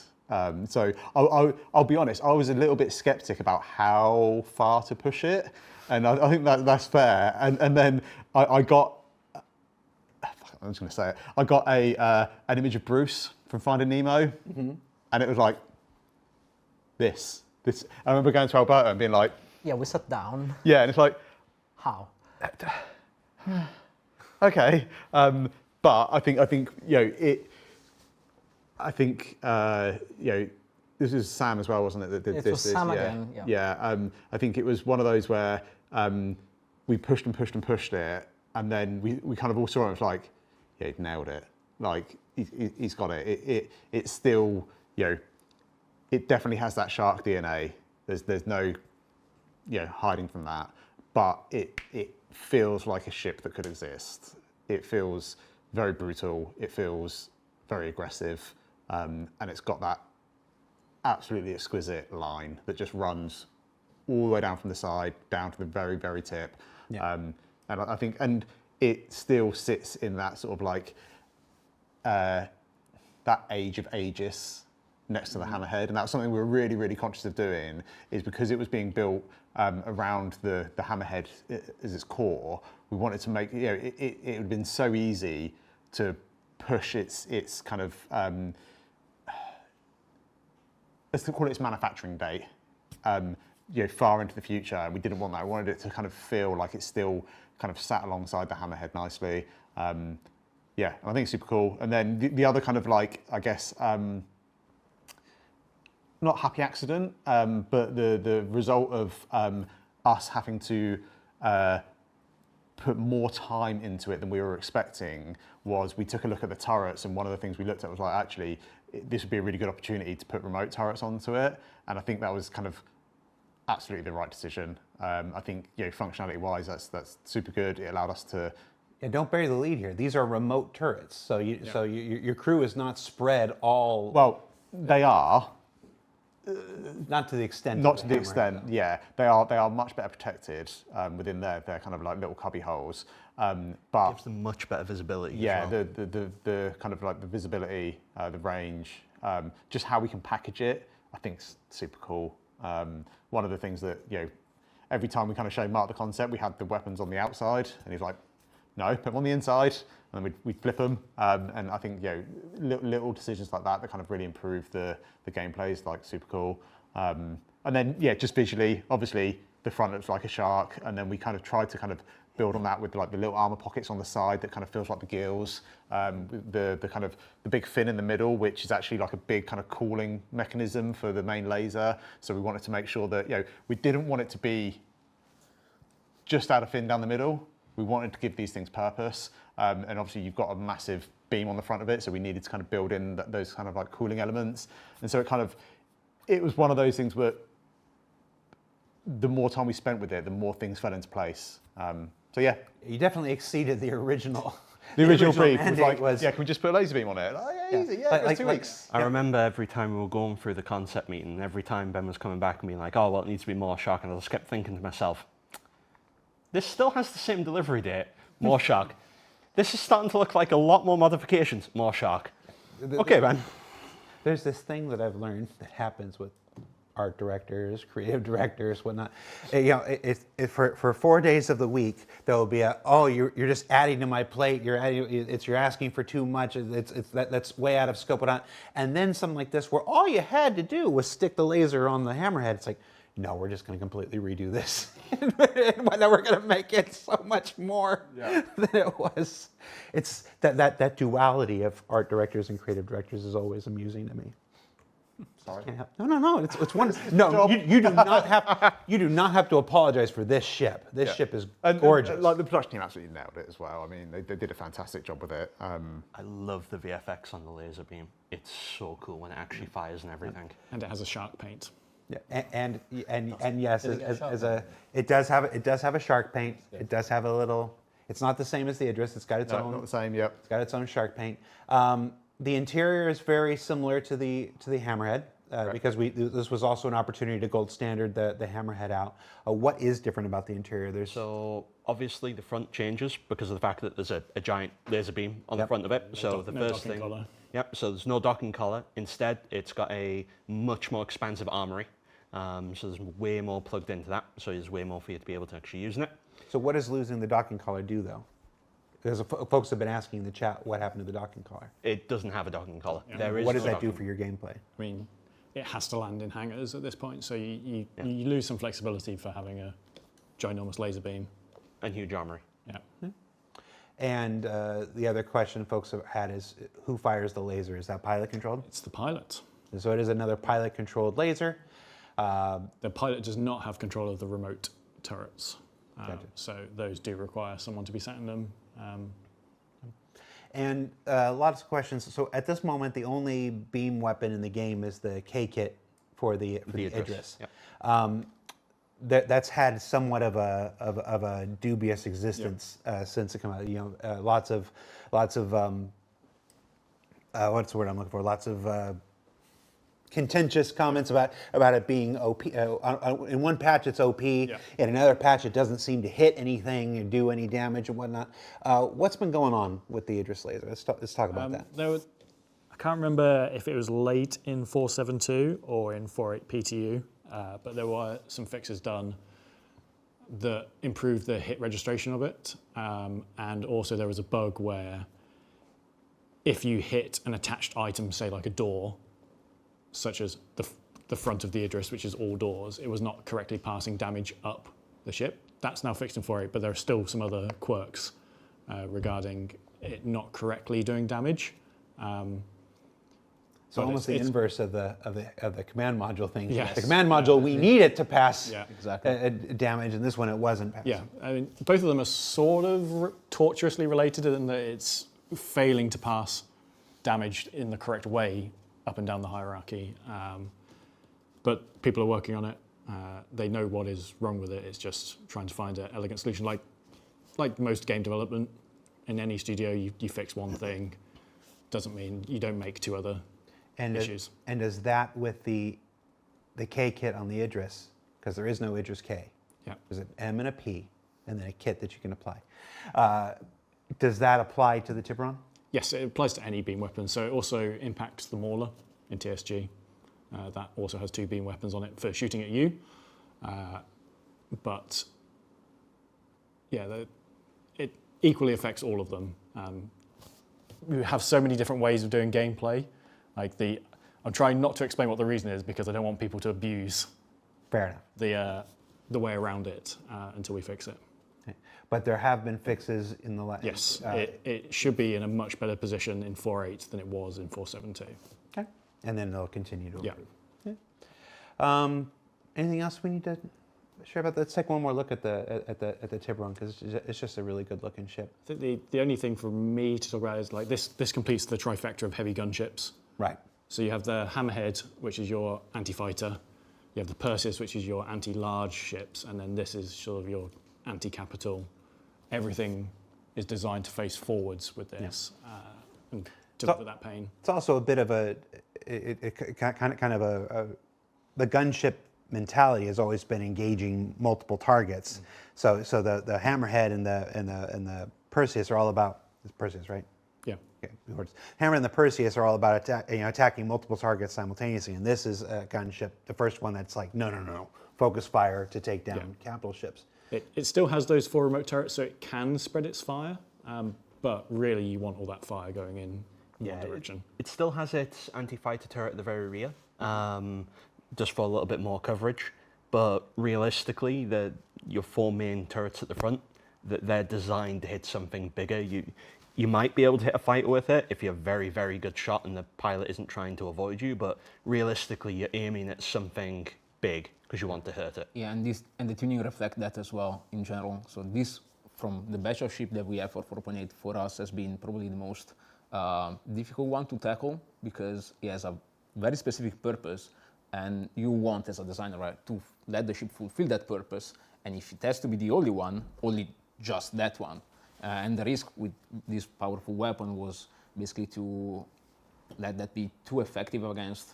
So I'll be honest, I was a little bit skeptic about how far to push it, and I think that's fair. And then I got, I'm just going to say it, I got an image of Bruce from Finding Nemo, and it was like this. I remember going to Alberto and being like, Yeah, we sat down. yeah, and it's like, How? okay, but I think this is Sam as well, wasn't it? That did It this. was Sam yeah. again, yeah. Yeah, I think it was one of those where we pushed and pushed and pushed it, and then we kind of all saw it. It was like, yeah, he nailed it. Like he's got it. It's still, it definitely has that shark DNA. There's no, hiding from that. But it feels like a ship that could exist. It feels very brutal. It feels very aggressive, and it's got that absolutely exquisite line that just runs all the way down from the side down to the very, very tip. Yeah. And I think, and it still sits in that sort of like that age of Aegis next to the hammerhead, and that was something we were really, really conscious of doing, is because it was being built around the hammerhead as its core. We wanted to make, it would have been so easy to push its kind of, let's call it its manufacturing date, far into the future. And we didn't want that. We wanted it to kind of feel like it's still kind of sat alongside the hammerhead nicely. Yeah, I think it's super cool. And then the other kind of like, I guess, not happy accident, but the result of us having to put more time into it than we were expecting was we took a look at the turrets, and one of the things we looked at was like, actually, this would be a really good opportunity to put remote turrets onto it. And I think that was kind of absolutely the right decision. I think, functionality-wise, that's super good. It allowed us to. Yeah, don't bury the lead here. These are remote turrets, so your crew is not spread all. Well, they are. Not to the extent. Not to the extent, yeah. They are much better protected within their kind of like little cubby holes. But Gives them much better visibility. yeah, as well. the kind of like the visibility, the range, just how we can package it, I think is super cool. One of the things that, every time we kind of showed Mark the concept, we had the weapons on the outside, and he's like, no, put them on the inside, and then we'd flip them. And I think, little decisions like that kind of really improve the gameplay is like super cool. And then, just visually, obviously, the front looks like a shark, and then we kind of tried to kind of build on that with like the little armor pockets on the side that kind of feels like the gills, the kind of the big fin in the middle, which is actually like a big kind of cooling mechanism for the main laser. So we wanted to make sure that, we didn't want it to be just add a fin down the middle. We wanted to give these things purpose, and obviously you've got a massive beam on the front of it, so we needed to kind of build in those kind of like cooling elements. And so it kind of, it was one of those things where the more time we spent with it, the more things fell into place. So yeah, You definitely exceeded the original. the original brief was mandate like, yeah, can we just put a laser beam on it? Oh, yeah, easy, yeah, it was 2 weeks. I remember every time we were going through the concept meeting, every time Ben was coming back and being like, oh, well, it needs to be more shock. And I just kept thinking to myself, this still has the same delivery date, more shock. This is starting to look like a lot more modifications, more shock. Okay, Ben. There's this thing that I've learned that happens with art directors, creative directors, whatnot. For 4 days of the week, there will be you're just adding to my plate. You're asking for too much. That's way out of scope. Whatnot. And then something like this, where all you had to do was stick the laser on the hammerhead. It's like, no, we're just going to completely redo this, and now we're going to make it so much more than it was. It's that duality of art directors and creative directors is always amusing to me. Sorry. No. It's wonderful. No, you do not have to apologize for this ship. This ship is gorgeous. Like the production team absolutely nailed it as well. I mean, they did a fantastic job with it. I love the VFX on the laser beam. It's so cool when it actually fires and everything. And it has a shark paint. Yeah, and yes, it does have a shark paint. It does have a little. It's not the same as the Idris. It's got its own. Not the same. Yep. It's got its own shark paint. The interior is very similar to the Hammerhead because this was also an opportunity to gold standard the Hammerhead out. What is different about the interior? So obviously the front changes because of the fact that there's a giant laser beam on the front of it. So the first thing. Collar. Yep. So there's no docking collar. Instead, it's got a much more expansive armory. So there's way more plugged into that. So there's way more for you to be able to actually use in it. So what does losing the docking collar do, though? Because folks have been asking in the chat what happened to the docking collar. It doesn't have a docking collar. Yeah. There is What does no that do docking. for your gameplay? I mean, it has to land in hangars at this point, so you lose some flexibility for having a ginormous laser beam. And huge armory. Yeah. And the other question folks have had is, who fires the laser? Is that pilot controlled? It's the pilot. So it is another pilot controlled laser. The pilot does not have control of the remote turrets. Gotcha. So those do require someone to be sat in them. And lots of questions. So at this moment, the only beam weapon in the game is the K-kit for the Idris. Yep. That's had somewhat of a dubious existence since it came out. You know, lots of what's the word I'm looking for? Lots of contentious comments about it being OP. In one patch it's OP, in another patch it doesn't seem to hit anything or do any damage and whatnot. What's been going on with the Idris laser? Let's talk about that. I can't remember if it was late in 4.7.2 or in 4.8 PTU, but there were some fixes done that improved the hit registration of it, and also there was a bug where if you hit an attached item, say like a door, such as the front of the Idris, which is all doors, it was not correctly passing damage up the ship. That's now fixed in 4.8, but there are still some other quirks regarding it not correctly doing damage. So almost the inverse of the command module thing. Yes. The command module, we need it to pass Exactly. damage, and this one it wasn't passing. Yeah, I mean, both of them are sort of tortuously related in that it's failing to pass damage in the correct way up and down the hierarchy. But people are working on it. They know what is wrong with it. It's just trying to find an elegant solution. Like most game development, in any studio, you fix one thing. Doesn't mean you don't make two other issues. And does that with the K kit on the Idris, because there is no Idris K. Yeah. There's an M and a P, and then a kit that you can apply. Does that apply to the Tiburon? Yes, it applies to any beam weapon. So it also impacts the Mauler in TSG. That also has two beam weapons on it for shooting at you. But yeah, it equally affects all of them. You have so many different ways of doing gameplay. I'm trying not to explain what the reason is because I don't want people to abuse Fair enough. the way around it until we fix it. Okay. But there have been fixes in the last. Yes, it should be in a much better position in 4.8 than it was in 4.7.2. Okay. And then they'll continue to improve. Yeah. Anything else we need to share about that? Let's take one more look at the Tiburon because it's just a really good looking ship. I think the only thing for me to talk about is like this completes the trifecta of heavy gunships. Right. So you have the Hammerhead, which is your anti-fighter. You have the Perseus, which is your anti-large ships, and then this is sort of your anti-capital. Everything is designed to face forwards with this and deliver that pain. It's also a bit of the gunship mentality has always been engaging multiple targets. So the Hammerhead and the Perseus are all about Perseus, right? Yeah. Okay. Hammer and the Perseus are all about attacking multiple targets simultaneously, and this is a gunship, the first one that's like no, focus fire to take down capital ships. It still has those 4 remote turrets, so it can spread its fire, but really you want all that fire going in one direction. It still has its anti-fighter turret at the very rear, just for a little bit more coverage. But realistically, your 4 main turrets at the front, they're designed to hit something bigger. You might be able to hit a fighter with it if you're a very, very good shot and the pilot isn't trying to avoid you, but realistically, you're aiming at something big because you want to hurt it. Yeah, and the tuning reflect that as well in general. So this, from the batch of ship that we have for 4.8 for us, has been probably the most difficult one to tackle because it has a very specific purpose, and you want as a designer, right, to let the ship fulfill that purpose. And if it has to be the only one, only just that one. And the risk with this powerful weapon was basically to let that be too effective against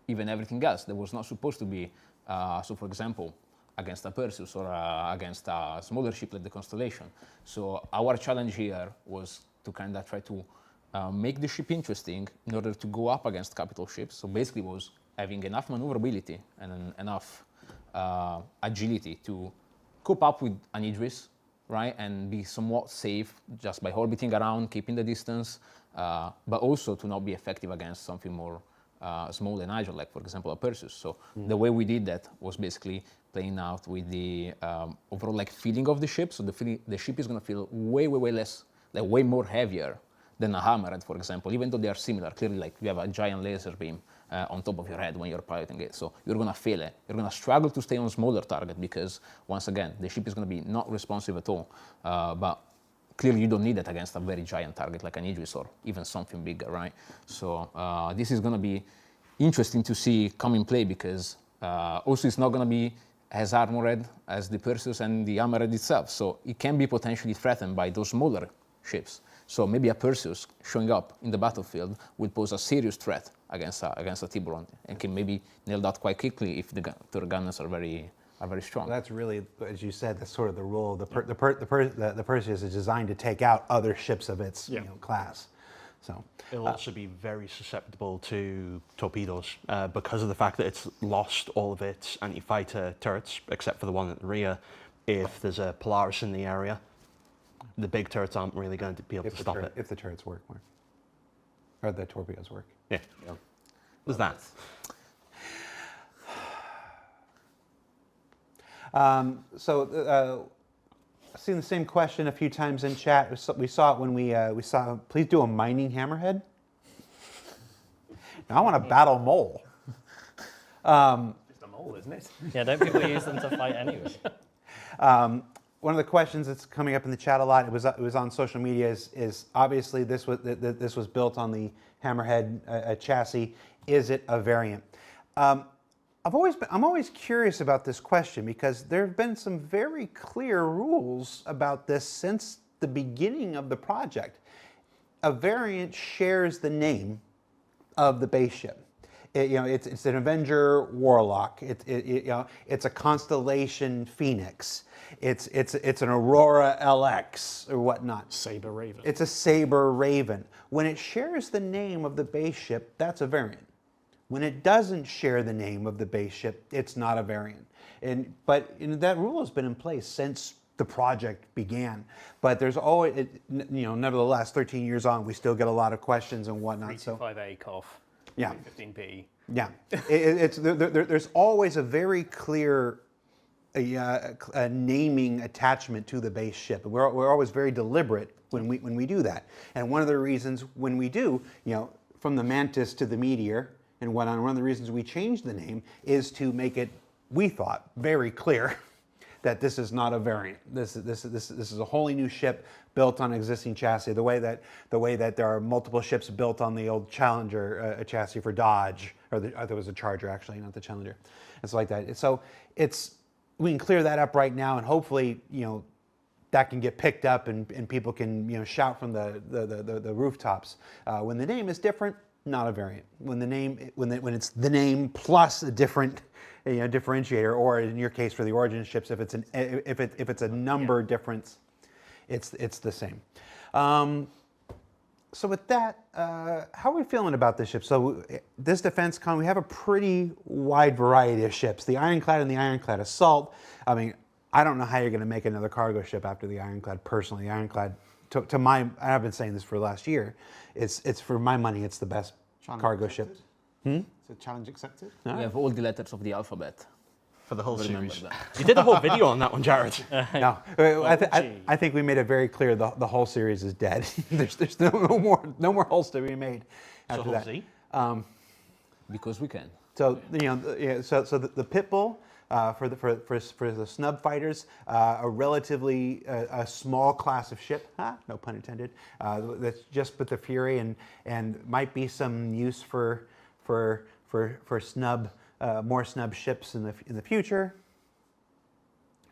even everything else that was not supposed to be. So for example, against a Perseus or against a smaller ship like the Constellation. So our challenge here was to kind of try to make the ship interesting in order to go up against capital ships. So basically was having enough maneuverability and enough agility to cope up with an Idris, right, and be somewhat safe just by orbiting around, keeping the distance, but also to not be effective against something more small and agile, like for example a Perseus. So the way we did that was basically playing out with the overall like feeling of the ship. So the ship is going to feel way less, like way more heavier than a Hammerhead, for example, even though they are similar. Clearly, like you have a giant laser beam on top of your head when you're piloting it. So you're going to feel it. You're going to struggle to stay on a smaller target because, once again, the ship is going to be not responsive at all. But clearly, you don't need that against a very giant target like an Aegis or even something bigger, right? So this is going to be interesting to see come in play because also it's not going to be as armored as the Perseus and the Hammerhead itself. So it can be potentially threatened by those smaller ships. So maybe a Perseus showing up in the battlefield will pose a serious threat against a Tiburon and can maybe nail that quite quickly if their gunners are very strong. Well, that's really, as you said, that's sort of the role. The Perseus is designed to take out other ships of its class. So it'll also be very susceptible to torpedoes because of the fact that it's lost all of its anti-fighter turrets except for the one at the rear. If there's a Polaris in the area, the big turrets aren't really going to be able to stop it. If the turrets work, or the torpedoes work. Yeah. There's that. I've seen the same question a few times in chat. We saw it when we saw. Please do a mining Hammerhead. Now I want to battle mole. Just a mole, isn't it? Yeah, don't people use them to fight anyway? One of the questions that's coming up in the chat a lot, it was on social media, is obviously this was built on the Hammerhead chassis. Is it a variant? I'm always curious about this question because there have been some very clear rules about this since the beginning of the project. A variant shares the name of the base ship. It's an Avenger Warlock. It's a Constellation Phoenix. It's an Aurora LX or whatnot. Saber Raven. It's a Saber Raven. When it shares the name of the base ship, that's a variant. When it doesn't share the name of the base ship, it's not a variant. But that rule has been in place since the project began. But there's always, nevertheless, 13 years on, we still get a lot of questions and whatnot. 325A cough. Yeah. 15P. Yeah. There's always a very clear a naming attachment to the base ship. We're always very deliberate when we do that. And one of the reasons when we do, from the Mantis to the Meteor, and one of the reasons we changed the name is to make it, we thought, very clear that this is not a variant. This is a wholly new ship built on existing chassis. The way that there are multiple ships built on the old Challenger chassis for Dodge, or there was a Charger actually, not the Challenger. It's like that. So we can clear that up right now, and hopefully, that can get picked up and people can shout from the rooftops. When the name is different, not a variant. When it's the name plus a different differentiator, or in your case for the Origin ships, if it's a number difference, it's the same. So with that, how are we feeling about this ship? So this DefenseCon, we have a pretty wide variety of ships. The Ironclad and the Ironclad Assault. I mean, I don't know how you're going to make another cargo ship after the Ironclad. Personally, the Ironclad, I've been saying this for the last year. It's for my money, it's the best cargo ship. So challenge accepted? We have all the letters of the alphabet. For the whole Remember series. that. You did a whole video on that one, Jared. No, I think we made it very clear the whole series is dead. there's no more hulls to be made after So that. Z? Because we can. So so the Pitbull for the snub fighters, a relatively a small class of ship, no pun intended. That's just with the Fury and might be some use for snub. More snub ships in the future.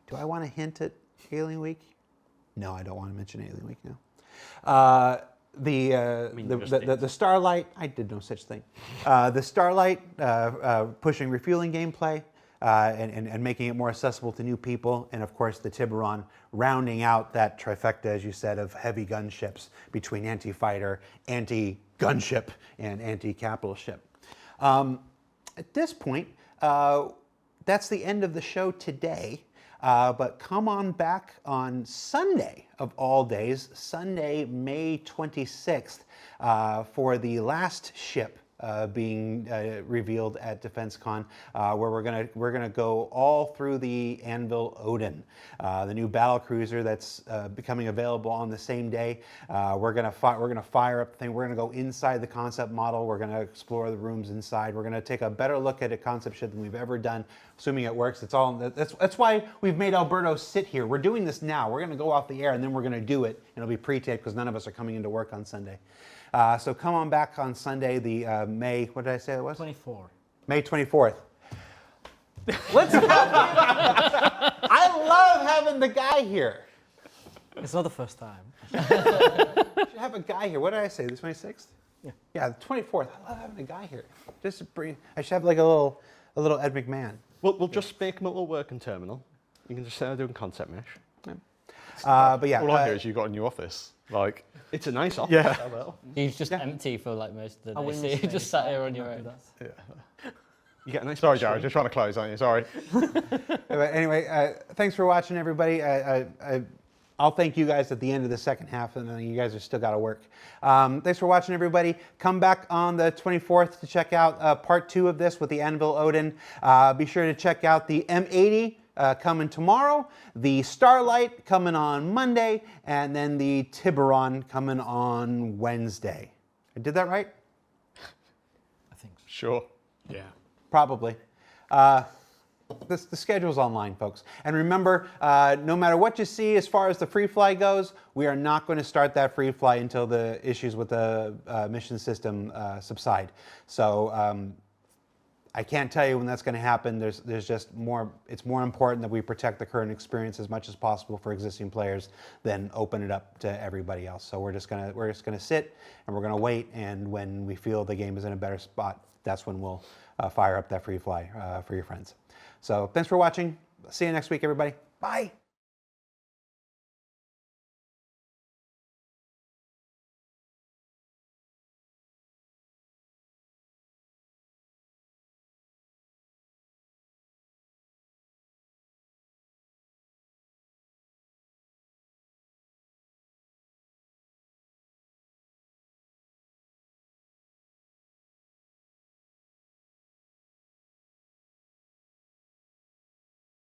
Do I want to hint at Alien Week? No, I don't want to mention Alien Week now. The Starlight, I did no such thing. The Starlight pushing refueling gameplay and making it more accessible to new people, and of course the Tiburon rounding out that trifecta, as you said, of heavy gunships between anti-fighter, anti-gunship, and anti-capital ship. At this point, that's the end of the show today. But come on back on Sunday, of all days, Sunday, May 26th, for the last ship being revealed at DefenseCon, where we're gonna go all through the Anvil Odin, the new battle cruiser that's becoming available on the same day. We're gonna fire up the thing. We're gonna go inside the concept model. We're gonna explore the rooms inside. We're gonna take a better look at a concept ship than we've ever done, assuming it works. That's why we've made Alberto sit here. We're doing this now. We're gonna go off the air and then we're gonna do it, and it'll be pre-taped because none of us are coming into work on Sunday. So come on back on Sunday, the May, what did I say it was? 24. May 24th. Let's have I love having the guy here. It's not the first time. Should have a guy here. What did I say, the 26th? Yeah. Yeah, the 24th. I love having a guy here. Just to bring, I should have like a little Ed McMahon. We'll just make him a little working terminal. You can just doing concept mesh. But yeah. All I hear is you got a new office. Like, It's a nice office. Yeah. I will. He's just empty for like most of the I day. wouldn't So you say just sat here on your own. You get a nice. sorry, Jared, you're trying to close, aren't you? Sorry. But anyway, thanks for watching, everybody. I'll thank you guys at the end of the second half, and then you guys have still got to work. Thanks for watching, everybody. Come back on the 24th to check out part 2 of this with the Anvil Odin. Be sure to check out the M80 coming tomorrow, the Starlite coming on Monday, and then the Tiburon coming on Wednesday. I did that right? I think so. Sure. Yeah. Probably. The schedule's online, folks. And remember, no matter what you see as far as the free fly goes, we are not going to start that free fly until the issues with the mission system subside. So I can't tell you when that's going to happen. There's just more. It's more important that we protect the current experience as much as possible for existing players than open it up to everybody else. So we're just gonna sit and we're gonna wait. And when we feel the game is in a better spot, that's when we'll fire up that free fly for your friends. So thanks for watching. See you next week, everybody. Bye.